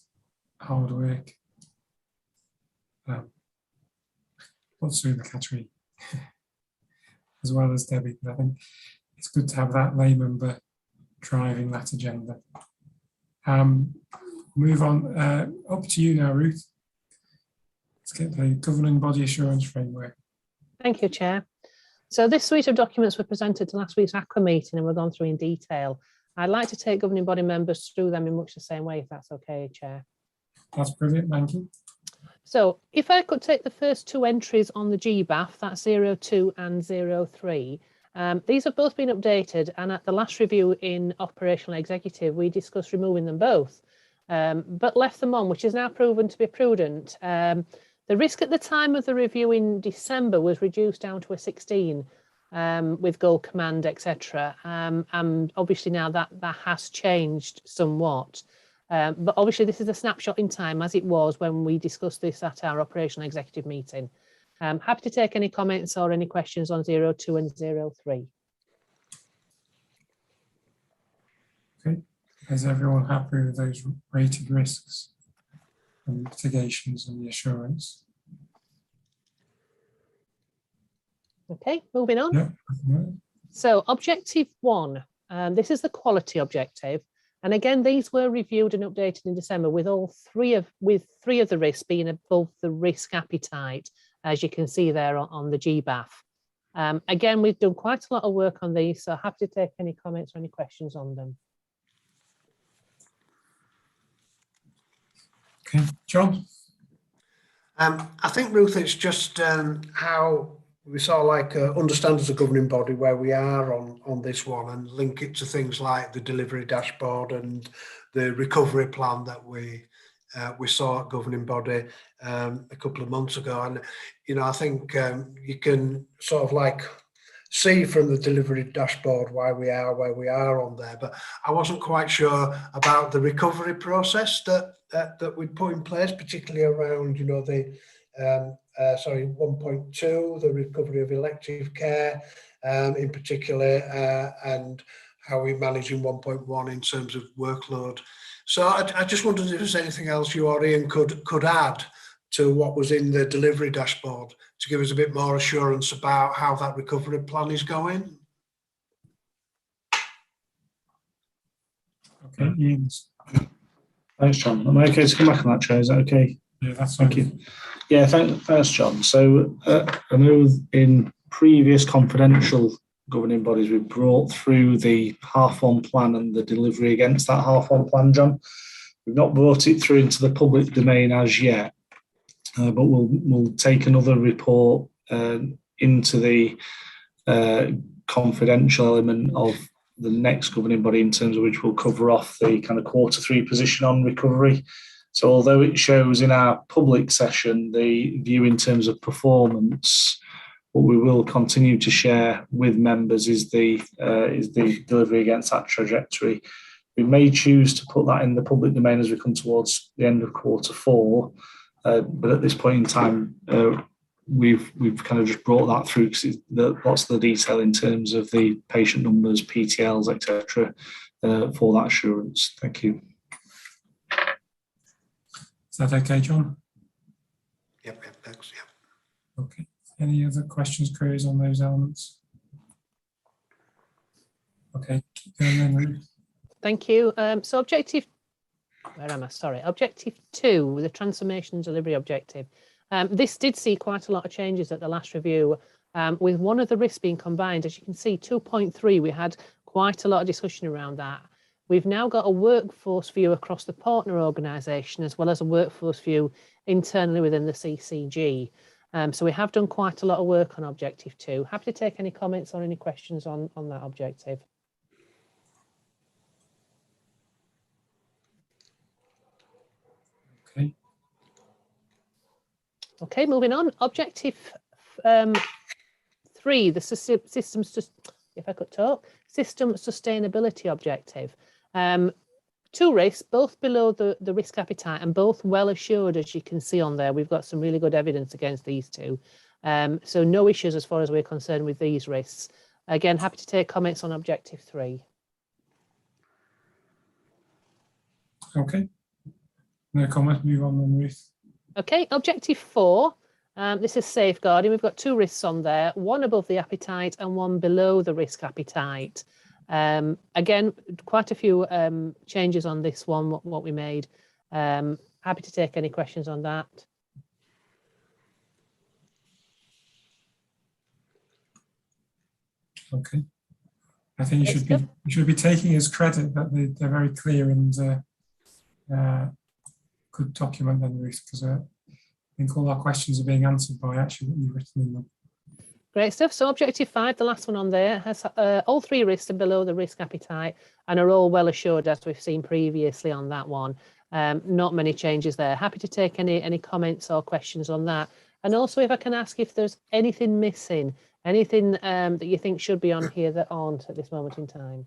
[SPEAKER 1] hard work. Put Sue in the category as well as Debbie, but I think it's good to have that lay member driving that agenda. Move on, up to you now, Ruth. Let's get the governing body assurance framework.
[SPEAKER 3] Thank you, Chair. So this suite of documents were presented to last week's AQUA meeting and were gone through in detail. I'd like to take governing body members through them in much the same way, if that's okay, Chair.
[SPEAKER 1] That's brilliant, thank you.
[SPEAKER 3] So if I could take the first two entries on the GBAF, that's 02 and 03. These have both been updated, and at the last review in operational executive, we discussed removing them both, but left them on, which is now proven to be prudent. The risk at the time of the review in December was reduced down to a 16 with Goal Command, etc. And obviously now that has changed somewhat. But obviously this is a snapshot in time as it was when we discussed this at our operational executive meeting. Happy to take any comments or any questions on 02 and 03.
[SPEAKER 1] Okay, is everyone happy with those rated risks and mitigations and the assurance?
[SPEAKER 3] Okay, moving on.
[SPEAKER 1] Yeah.
[SPEAKER 3] So objective 1, this is the quality objective. And again, these were reviewed and updated in December with three of the risks being above the risk appetite, as you can see there on the GBAF. Again, we've done quite a lot of work on these, so happy to take any comments or any questions on them.
[SPEAKER 1] Okay, John?
[SPEAKER 11] I think, Ruth, it's just how we sort of like understand as a governing body where we are on this one and link it to things like the delivery dashboard and the recovery plan that we saw at governing body a couple of months ago. And, you know, I think you can sort of like see from the delivery dashboard why we are where we are on there. But I wasn't quite sure about the recovery process that we'd put in place, particularly around, you know, the 1.2, the recovery of elective care in particular, and how we're managing 1.1 in terms of workload. So I just wondered if there's anything else you or Ian could add to what was in the delivery dashboard to give us a bit more assurance about how that recovery plan is going.
[SPEAKER 1] Okay, Ian.
[SPEAKER 9] Thanks, John. Am I okay to come back on that, Chair? Is that okay?
[SPEAKER 1] Yeah, that's
[SPEAKER 9] Thank you. Yeah, thanks, John. So I know in previous confidential governing bodies, we brought through the half-1 plan and the delivery against that half-1 plan, John. We've not brought it through into the public domain as yet, but we'll take another report into the confidential element of the next governing body, in terms of which we'll cover off the kind of Q3 position on recovery. So although it shows in our public session the view in terms of performance, what we will continue to share with members is the delivery against that trajectory. We may choose to put that in the public domain as we come towards the end of Q4, but at this point in time, we've kind of just brought that through because lots of the detail in terms of the patient numbers, PTLs, etc., for that assurance. Thank you.
[SPEAKER 1] Is that okay, John?
[SPEAKER 11] Yep, thanks.
[SPEAKER 1] Yeah. Okay. Any other questions, queries on those elements? Okay, keep going then, Ruth.
[SPEAKER 3] Thank you. So objective, where am I? Sorry, objective 2, the transformation delivery objective. This did see quite a lot of changes at the last review, with one of the risks being combined. As you can see, 2.3, we had quite a lot of discussion around that. We've now got a workforce view across the partner organisation, as well as a workforce view internally within the CCG. So we have done quite a lot of work on objective 2. Happy to take any comments or any questions on that objective.
[SPEAKER 1] Okay.
[SPEAKER 3] Okay, moving on. Objective 3, the systems, if I could talk, system sustainability objective. 2 risks, both below the risk appetite and both well assured, as you can see on there. We've got some really good evidence against these 2. So no issues as far as we're concerned with these risks. Again, happy to take comments on objective 3.
[SPEAKER 1] Okay. No comment, move on then, Ruth.
[SPEAKER 3] Okay, objective 4. This is safeguarding. We've got 2 risks on there, one above the appetite and one below the risk appetite. Again, quite a few changes on this one, what we made. Happy to take any questions on that.
[SPEAKER 1] Okay. I think you should be taking as credit that they're very clear and good document then, Ruth, because I think all our questions are being answered by actually what you've written in them.
[SPEAKER 3] Great stuff. So objective 5, the last one on there, has all 3 risks are below the risk appetite and are all well assured, as we've seen previously on that one. Not many changes there. Happy to take any comments or questions on that. And also, if I can ask if there's anything missing, anything that you think should be on here that aren't at this moment in time.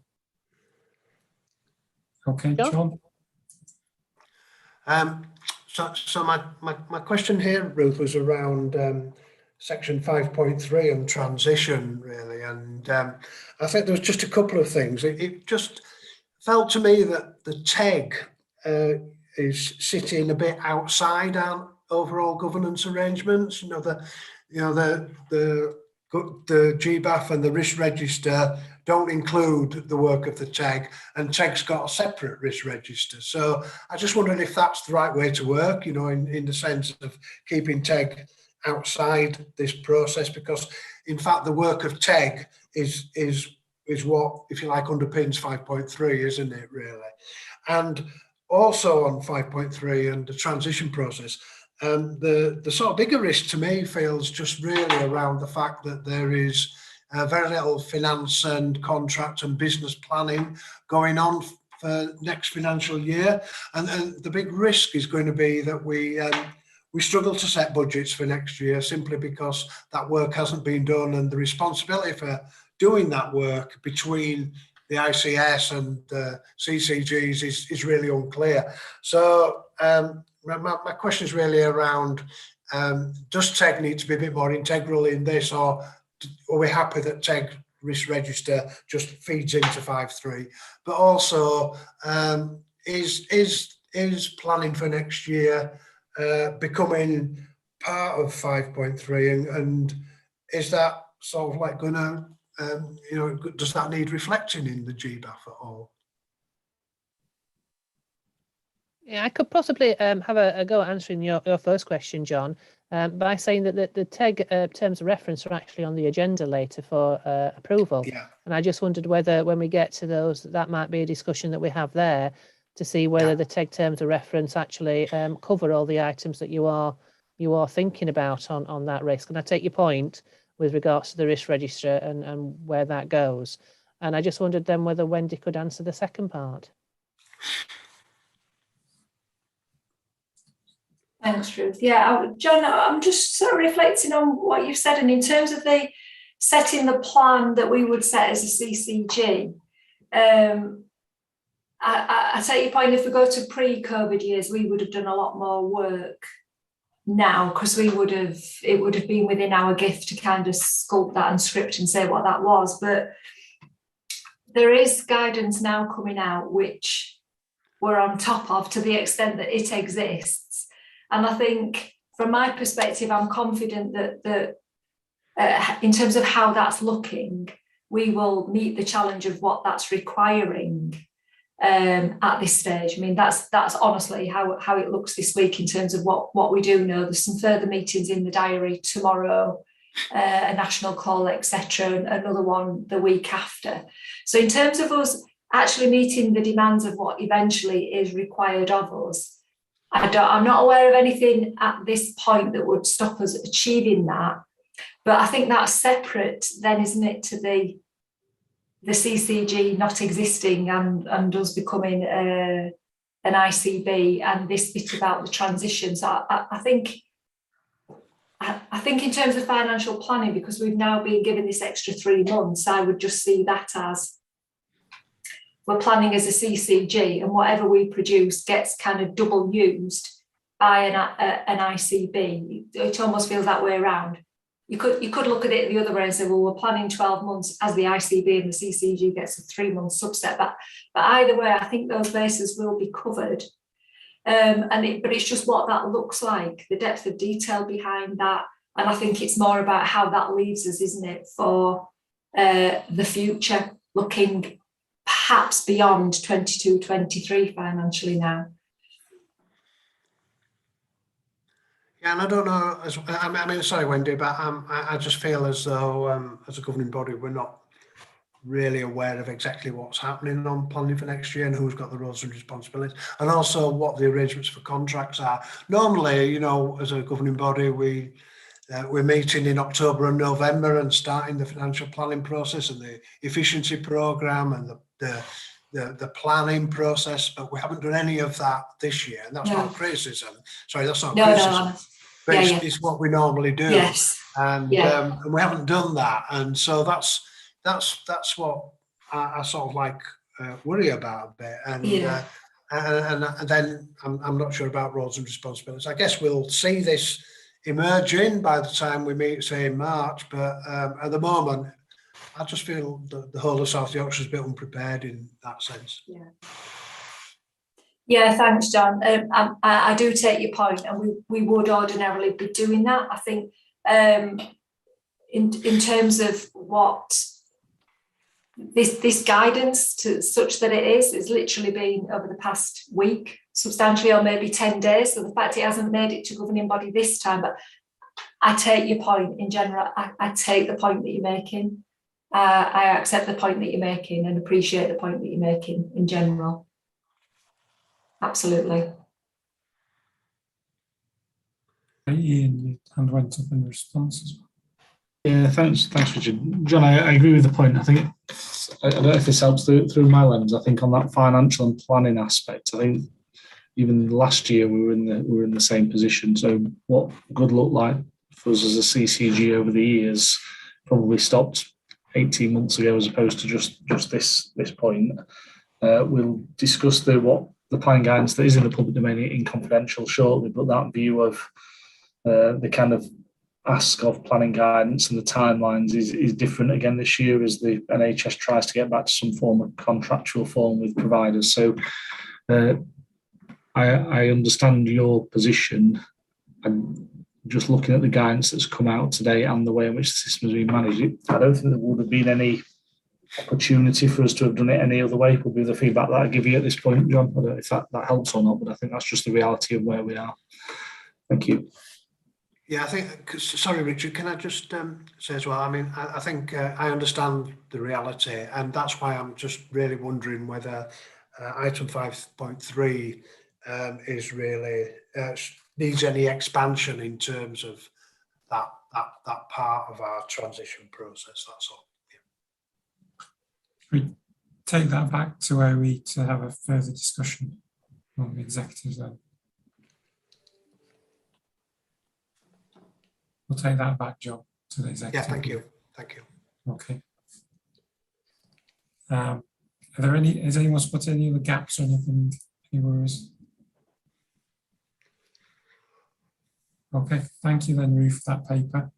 [SPEAKER 1] Okay, John.
[SPEAKER 11] So my question here, Ruth, was around section 5.3 and transition, really. And I think there was just a couple of things. It just felt to me that the TEG is sitting a bit outside our overall governance arrangements. The GBAF and the risk register don't include the work of the TEG, and TEG's got a separate risk register. So I just wondered if that's the right way to work, in the sense of keeping TEG outside this process, because in fact the work of TEG is what, if you like, underpins 5.3, isn't it, really? And also on 5.3 and the transition process, the sort of bigger risk to me feels just really around the fact that there is very little finance and contract and business planning going on for next financial year. And the big risk is going to be that we struggle to set budgets for next year simply because that work hasn't been done, and the responsibility for doing that work between the ICS and the CCGs is really unclear. So my question is really around, does TEG need to be a bit more integral in this, or are we happy that TEG risk register just feeds into 5.3? But also, is planning for next year becoming part of 5.3, and is that sort of like going to, does that need reflecting in the GBAF at all?
[SPEAKER 3] Yeah, I could possibly have a go at answering your first question, John, by saying that the TEG terms of reference are actually on the agenda later for approval.
[SPEAKER 11] Yeah.
[SPEAKER 3] And I just wondered whether when we get to those, that might be a discussion that we have there to see whether the TEG terms of reference actually cover all the items that you are thinking about on that risk. And I take your point with regards to the risk register and where that goes. And I just wondered then whether Wendy could answer the second part.
[SPEAKER 7] Thanks, Ruth. Yeah, John, I'm just sort of reflecting on what you've said, and in terms of the setting the plan that we would set as a CCG, I take your point. If we go to pre-COVID years, we would have done a lot more work now, because it would have been within our gift to kind of sculpt that and script and say what that was. But there is guidance now coming out which we're on top of to the extent that it exists. And I think from my perspective, I'm confident that in terms of how that's looking, we will meet the challenge of what that's requiring at this stage. I mean, that's honestly how it looks this week in terms of what we do know. There's some further meetings in the diary tomorrow, a national call, etc., and another one the week after. So in terms of us actually meeting the demands of what eventually is required of us, I'm not aware of anything at this point that would stop us achieving that. But I think that's separate then, isn't it, to the CCG not existing and us becoming an ICB, and this bit about the transition. So I think in terms of financial planning, because we've now been given this extra 3 months, I would just see that as we're planning as a CCG, and whatever we produce gets kind of double used by an ICB. It almost feels that way around. You could look at it the other way and say, well, we're planning 12 months as the ICB, and the CCG gets a 3-month subset. But either way, I think those bases will be covered. But it's just what that looks like, the depth of detail behind that. And I think it's more about how that leaves us, isn't it, for the future, looking perhaps beyond 22-23 financially now.
[SPEAKER 11] Yeah, and I don't know, I mean, sorry, Wendy, but I just feel as though as a governing body, we're not really aware of exactly what's happening on planning for next year and who's got the roles and responsibilities, and also what the arrangements for contracts are. Normally, as a governing body, we're meeting in October and November and starting the financial planning process and the efficiency programme and the planning process, but we haven't done any of that this year, and that's
[SPEAKER 7] No.
[SPEAKER 11] not criticism. Sorry, that's not
[SPEAKER 7] No,
[SPEAKER 11] criticism.
[SPEAKER 7] no.
[SPEAKER 11] But
[SPEAKER 7] Yeah,
[SPEAKER 11] it's,
[SPEAKER 7] yeah.
[SPEAKER 11] it's what we normally do,
[SPEAKER 7] Yes.
[SPEAKER 11] and
[SPEAKER 7] Yeah.
[SPEAKER 11] and we haven't done that, and so that's what I sort of like worry about a bit, and
[SPEAKER 7] Yeah.
[SPEAKER 11] and then I'm not sure about roles and responsibilities. I guess we'll see this emerging by the time we meet, say in March, but at the moment, I just feel that the whole of South Yorkshire is a bit unprepared in that sense.
[SPEAKER 7] Yeah. Yeah, thanks, John. I do take your point, and we would ordinarily be doing that. I think in terms of what this guidance to such that it is literally been over the past week, substantially, or maybe 10 days. So the fact it hasn't made it to governing body this time, but I take your point in general. I take the point that you're making. I accept the point that you're making and appreciate the point that you're making in general. Absolutely.
[SPEAKER 1] Ian, your hand went up in response as well.
[SPEAKER 9] Yeah, thanks, Richard. John, I agree with the point. I think I don't know if this helps through my lens. I think on that financial and planning aspect, I think even last year we were in the same position. So what good looked like for us as a CCG over the years probably stopped 18 months ago, as opposed to just this point. We'll discuss what the planning guidance that is in the public domain in confidential shortly, but that view of the kind of ask of planning guidance and the timelines is different again this year as the NHS tries to get back to some form of contractual form with providers. So I understand your position. I'm just looking at the guidance that's come out today and the way in which the system has been managed. I don't think there would have been any opportunity for us to have done it any other way, would be the feedback that I give you at this point, John. I don't know if that helps or not, but I think that's just the reality of where we are. Thank you.
[SPEAKER 11] Yeah, I think, sorry, Richard, can I just say as well, I mean, I think I understand the reality, and that's why I'm just really wondering whether item 5.3 is really, needs any expansion in terms of that part of our transition process, that's all.
[SPEAKER 1] We take that back to where to have a further discussion on the executive then. We'll take that back, John, to the executive.
[SPEAKER 11] Yeah, thank you.
[SPEAKER 1] Okay. Are there has anyone spotted any other gaps or anything, any worries? Okay, thank you then, Ruth, for that paper.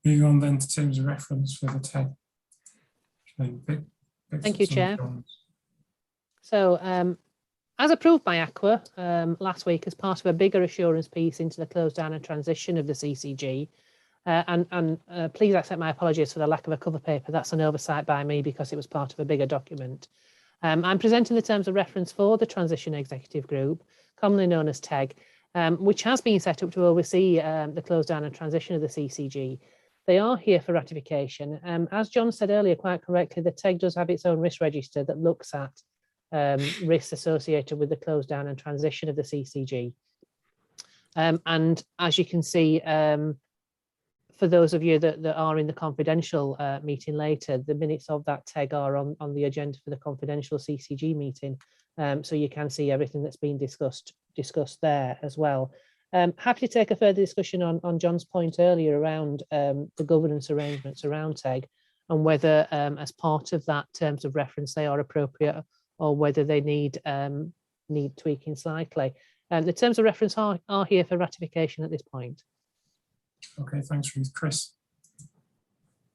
[SPEAKER 1] Moving on then to terms of reference for the TEG.
[SPEAKER 3] Thank you, Chair. So, as approved by Aqua last week as part of a bigger assurance piece into the close down and transition of the CCG, and please accept my apologies for the lack of a cover paper. That's an oversight by me because it was part of a bigger document. I'm presenting the terms of reference for the Transition Executive Group, commonly known as TEG, which has been set up to oversee the close down and transition of the CCG. They are here for ratification. As John said earlier, quite correctly, the TEG does have its own risk register that looks at risks associated with the close down and transition of the CCG. And as you can see, for those of you that are in the confidential meeting later, the minutes of that TEG are on the agenda for the confidential CCG meeting. So you can see everything that's been discussed there as well. Happy to take a further discussion on John's point earlier around the governance arrangements around TEG and whether as part of that terms of reference they are appropriate or whether they need tweaking slightly. The terms of reference are here for ratification at this point.
[SPEAKER 1] Okay, thanks, Ruth. Chris.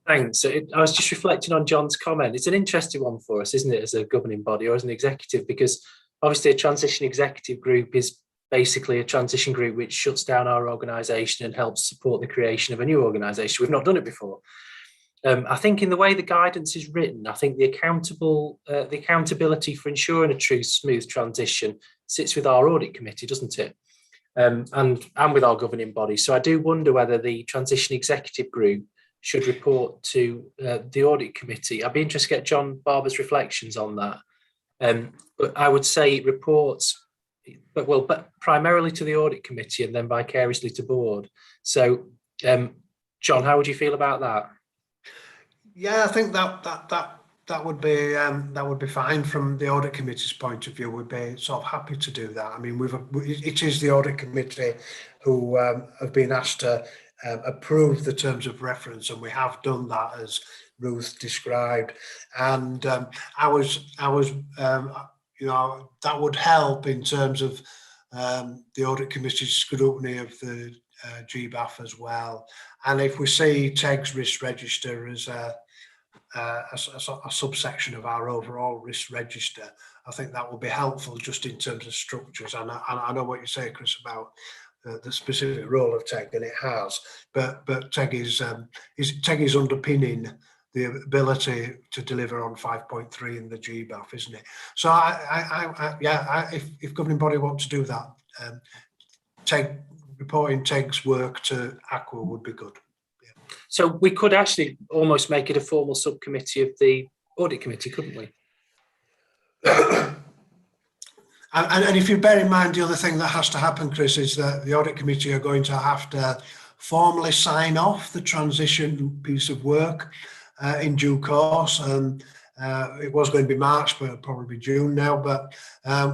[SPEAKER 5] Thanks. I was just reflecting on John's comment. It's an interesting one for us, isn't it, as a governing body or as an executive, because obviously a transition executive group is basically a transition group which shuts down our organisation and helps support the creation of a new organisation. We've not done it before. I think in the way the guidance is written, I think the accountability for ensuring a true smooth transition sits with our audit committee, doesn't it? And with our governing body. So I do wonder whether the transition executive group should report to the audit committee. I'd be interested to get John Barber's reflections on that. But I would say it reports, but primarily to the audit committee and then vicariously to board. So, John, how would you feel about that?
[SPEAKER 11] Yeah, I think that that would be fine from the audit committee's point of view. We'd be sort of happy to do that. I mean, it is the audit committee who have been asked to approve the terms of reference, and we have done that as Ruth described. And I was you know, that would help in terms of the audit committee's scrutiny of the GBAF as well. And if we see TEG's risk register as a subsection of our overall risk register, I think that will be helpful just in terms of structures. And I know what you say, Chris, about the specific role of TEG, and it has, but TEG is underpinning the ability to deliver on 5.3 in the GBAF, isn't it? So if governing body want to do that, reporting TEG's work to Aqua would be good. Yeah.
[SPEAKER 5] So we could actually almost make it a formal subcommittee of the audit committee, couldn't we?
[SPEAKER 11] And if you bear in mind, the other thing that has to happen, Chris, is that the audit committee are going to have to formally sign off the transition piece of work in due course. And it was going to be March, but it'll probably be June now. But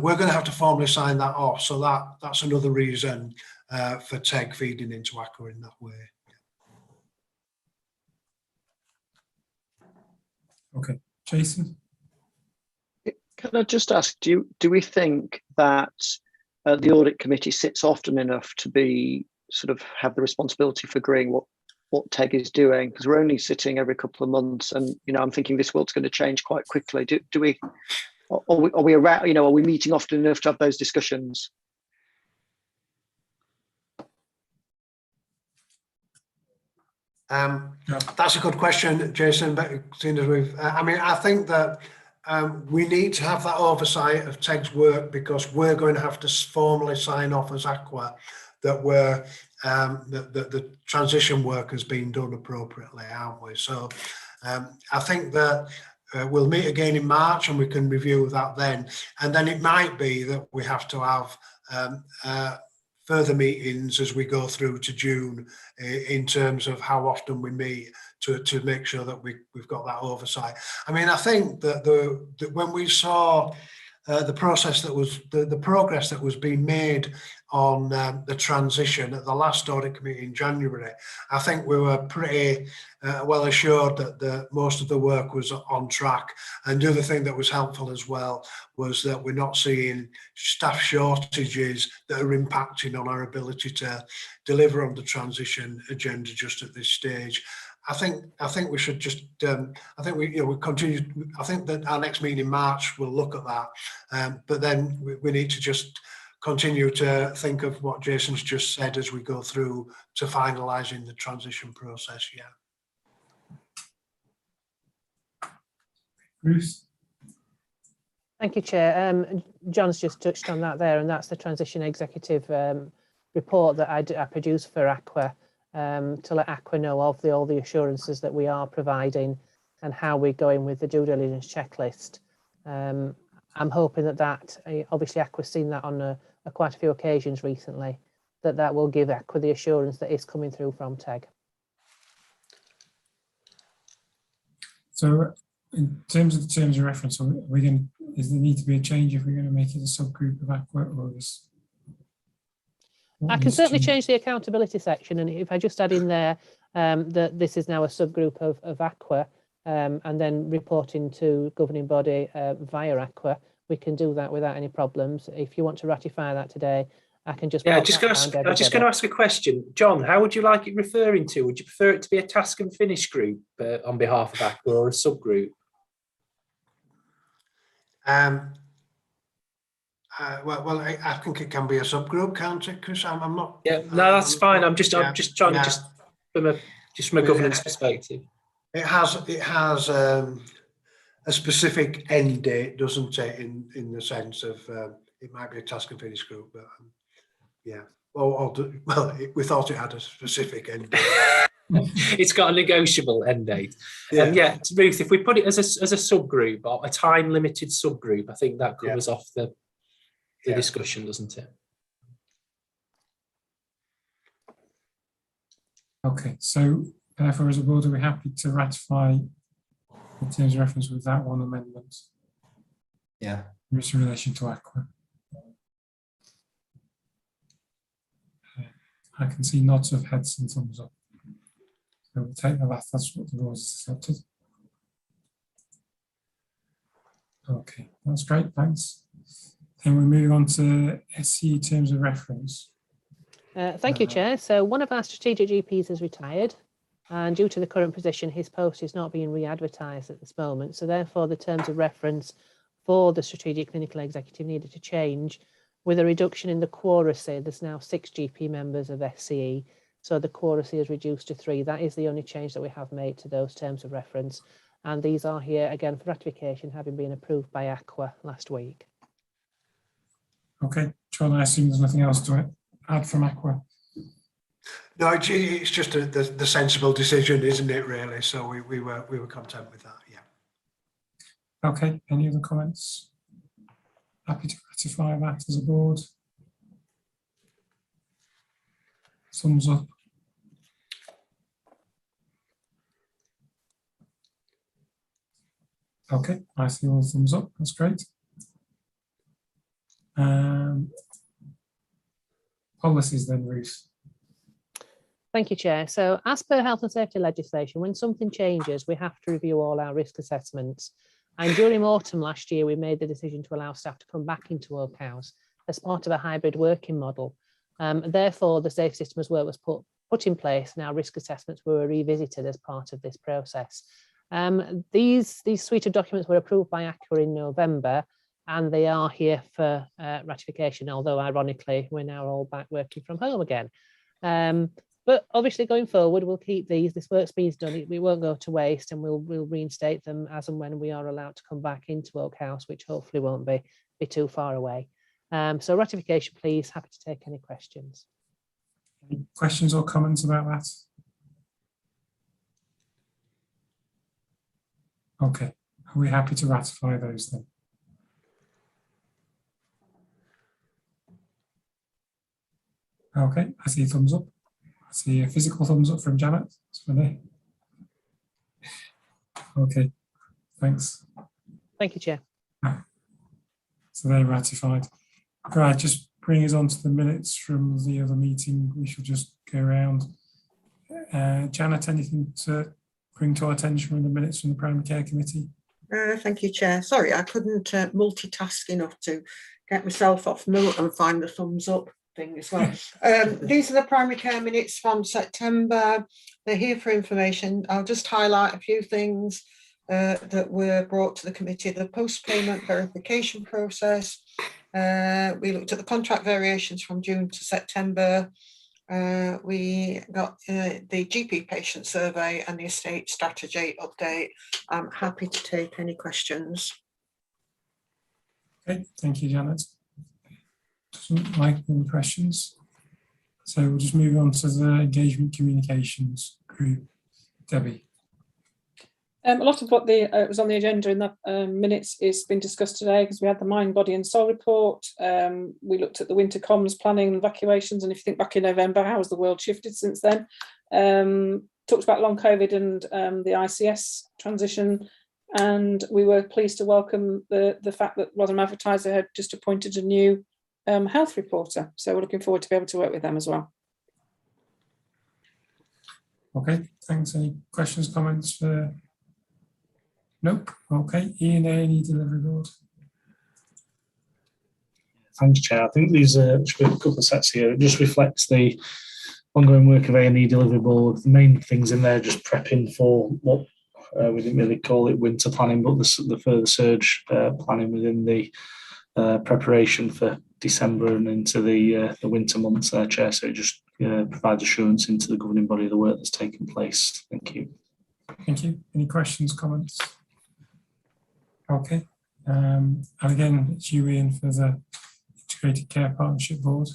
[SPEAKER 11] we're going to have to formally sign that off. So that's another reason for TEG feeding into Aqua in that way.
[SPEAKER 1] Okay, Jason.
[SPEAKER 12] Can I just ask, do we think that the audit committee sits often enough to be sort of have the responsibility for agreeing what TEG is doing? Because we're only sitting every couple of months, and I'm thinking this world's going to change quite quickly. Are we around? Are we meeting often enough to have those discussions?
[SPEAKER 11] That's a good question, Jason. But seeing as I think that we need to have that oversight of TEG's work, because we're going to have to formally sign off as Aqua that the transition work has been done appropriately, aren't we? So I think that we'll meet again in March and we can review that then. And then it might be that we have to have further meetings as we go through to June in terms of how often we meet to make sure that we've got that oversight. I mean, I think that when we saw the process that was the progress that was being made on the transition at the last audit committee in January, I think we were pretty well assured that most of the work was on track. And the other thing that was helpful as well was that we're not seeing staff shortages that are impacting on our ability to deliver on the transition agenda just at this stage. I think we should just. I think we continue. I think that our next meeting in March will look at that, but then we need to just continue to think of what Jason's just said as we go through to finalising the transition process. Yeah.
[SPEAKER 1] Bruce.
[SPEAKER 3] Thank you, Chair. John's just touched on that there, and that's the transition executive report that I produced for Aqua. To let Aqua know of all the assurances that we are providing and how we're going with the due diligence checklist. I'm hoping that obviously Aqua's seen that on quite a few occasions recently, that will give Aqua the assurance that is coming through from TEG.
[SPEAKER 1] So in terms of the terms of reference, does there need to be a change if we're going to make it a subgroup of Aqua, or is...
[SPEAKER 3] I can certainly change the accountability section, and if I just add in there that this is now a subgroup of Aqua, and then reporting to governing body via Aqua, we can do that without any problems. If you want to ratify that today, I can just...
[SPEAKER 5] Yeah, I'm just going to ask a question. John, how would you like it referring to? Would you prefer it to be a task and finish group on behalf of Aqua, or a subgroup?
[SPEAKER 11] Well, I think it can be a subgroup, can't it, Chris? I'm not.
[SPEAKER 5] Yeah, no, that's fine. I'm just trying to from a governance perspective.
[SPEAKER 11] It has a specific end date, doesn't it? In the sense of it might be a task and finish group, but yeah. Well, we thought it had a specific end date.
[SPEAKER 5] It's got a negotiable end date. Yeah, Ruth, if we put it as a subgroup, or a time limited subgroup, I think that covers off the discussion, doesn't it?
[SPEAKER 1] Okay, so therefore, as a board, are we happy to ratify in terms of reference with that one amendment
[SPEAKER 8] Yeah.
[SPEAKER 1] in relation to Aqua. I can see nods of heads and thumbs up. So we'll take that's what the board has accepted. Okay, that's great, thanks. Then we're moving on to SE terms of reference.
[SPEAKER 3] Thank you, Chair. So one of our strategic GPs has retired, and due to the current position, his post is not being re-advertised at this moment. So therefore, the terms of reference for the strategic clinical executive needed to change, with a reduction in the quoracy. There's now 6 GP members of SCE, so the quoracy is reduced to 3. That is the only change that we have made to those terms of reference. And these are here again for ratification, having been approved by Aqua last week.
[SPEAKER 1] Okay, John, I assume there's nothing else to add from Aqua.
[SPEAKER 11] No, it's just the sensible decision, isn't it? Really. So we were content with that. Yeah.
[SPEAKER 1] Okay. Any other comments? Happy to ratify that as a board. Thumbs up. Okay, I see all the thumbs up. That's great. Policies then, Ruth.
[SPEAKER 3] Thank you, Chair. So as per health and safety legislation, when something changes, we have to review all our risk assessments. And during autumn last year, we made the decision to allow staff to come back into Oak House as part of a hybrid working model. Therefore, the Safe Systems work was put in place, and our risk assessments were revisited as part of this process. These suite of documents were approved by Aqua in November, and they are here for ratification, although ironically, we're now all back working from home again. But obviously going forward, we'll keep these. This work's been done. We won't go to waste, and we'll reinstate them as and when we are allowed to come back into Oak House, which hopefully won't be too far away. So ratification, please. Happy to take any questions.
[SPEAKER 1] Any questions or comments about that? Okay, are we happy to ratify those then? Okay, I see a thumbs up. I see a physical thumbs up from Janet. Okay, thanks.
[SPEAKER 3] Thank you, Chair.
[SPEAKER 1] So they're ratified. Right, just bring us on to the minutes from the other meeting. We should just go around. Janet, anything to bring to our attention from the minutes from the Primary Care Committee?
[SPEAKER 13] Thank you, Chair. Sorry, I couldn't multitask enough to get myself off mute and find the thumbs up thing as well. These are the primary care minutes from September. They're here for information. I'll just highlight a few things that were brought to the committee. The post-payment verification process. We looked at the contract variations from June to September. We got the GP patient survey and the estate strategy update. I'm happy to take any questions.
[SPEAKER 1] Okay, thank you, Janet. Doesn't like any questions. So we'll just move on to the engagement communications group. Debbie.
[SPEAKER 6] A lot of what was on the agenda in the minutes is been discussed today, because we had the mind, body and soul report. We looked at the winter comms planning and evacuations, and if you think back in November, how has the world shifted since then? Talked about long COVID and the ICS transition, and we were pleased to welcome the fact that Rotherham Advertiser had just appointed a new health reporter. So we're looking forward to be able to work with them as well.
[SPEAKER 1] Okay, thanks. Any questions, comments for? Nope. Okay. Ian, A&E Delivery Board.
[SPEAKER 9] Thanks, Chair. I think these are a couple of sets here. It just reflects the ongoing work of A&E Delivery Board. The main things in there just prepping for what we didn't really call it winter planning, but the further surge planning within the preparation for December and into the winter months there, Chair. So it just provides assurance into the governing body of the work that's taking place. Thank you.
[SPEAKER 1] Thank you. Any questions, comments? Okay. And again, it's you, Ian, for the Integrated Care Partnership Board.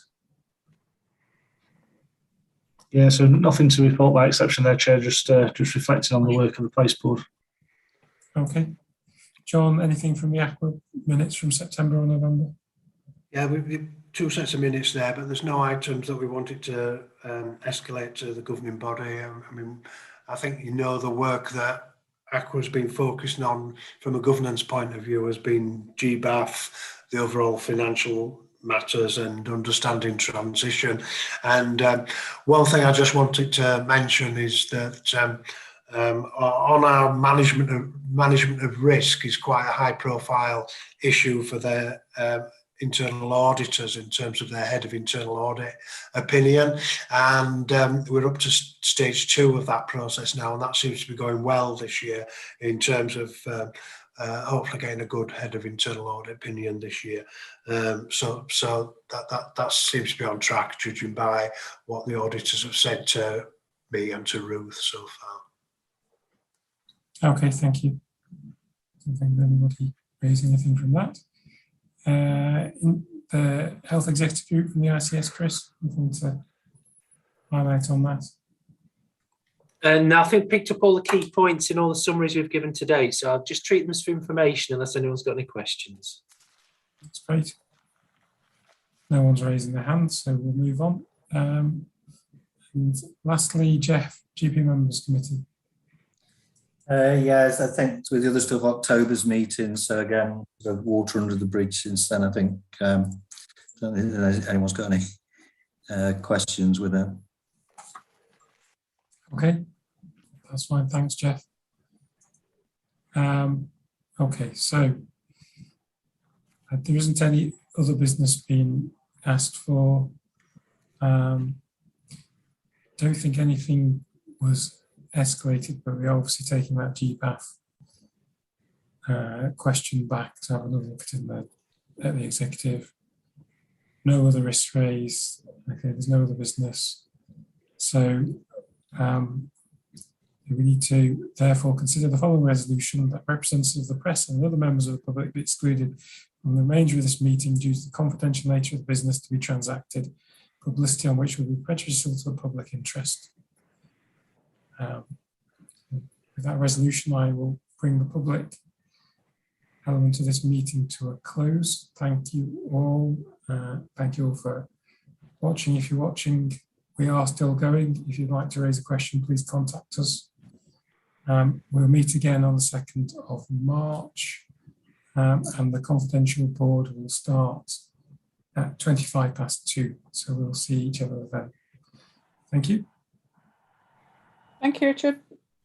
[SPEAKER 9] Yeah, so nothing to report by exception there, Chair, just reflecting on the work of the Place Board.
[SPEAKER 1] Okay. John, anything from the Aqua minutes from September or November?
[SPEAKER 11] Yeah, we've 2 sets of minutes there, but there's no items that we wanted to escalate to the governing body. I mean, I think you know the work that Aqua's been focusing on from a governance point of view has been GBAF, the overall financial matters and understanding transition. And one thing I just wanted to mention is that on our management of risk is quite a high profile issue for their internal auditors in terms of their head of internal audit opinion, and we're up to stage 2 of that process now, and that seems to be going well this year in terms of hopefully getting a good head of internal audit opinion this year. So that seems to be on track, judging by what the auditors have said to me and to Ruth so far.
[SPEAKER 1] Okay, thank you. I don't think anybody raised anything from that. In the Health Executive Group from the ICS, Chris, anything to highlight on that?
[SPEAKER 5] And I think picked up all the key points in all the summaries we've given today. So I'll just treat them as for information unless anyone's got any questions.
[SPEAKER 1] That's great. No one's raising their hands, so we'll move on. And lastly, Jeff, GP Members Committee.
[SPEAKER 8] Yes, I think with the other stuff, October's meeting. So again, the water under the bridge since then. I think don't think anyone's got any questions with it.
[SPEAKER 1] Okay, that's fine. Thanks, Jeff. Okay, so there isn't any other business being asked for. Don't think anything was escalated, but we're obviously taking that GBAF question back to have another look at the executive. No other risks raised. Okay, there's no other business. So we need to therefore consider the following resolution: that representatives of the press and other members of the public be excluded from the remainder of this meeting due to the confidential nature of the business to be transacted, publicity on which will be prejudicial to the public interest. With that resolution, I will bring the public element of this meeting to a close. Thank you all. Thank you all for watching. If you're watching, we are still going. If you'd like to raise a question, please contact us. We'll meet again on the 2nd of March, and the confidential board will start at 2:25 So we'll see each other then. Thank you.
[SPEAKER 6] Thank you, Richard.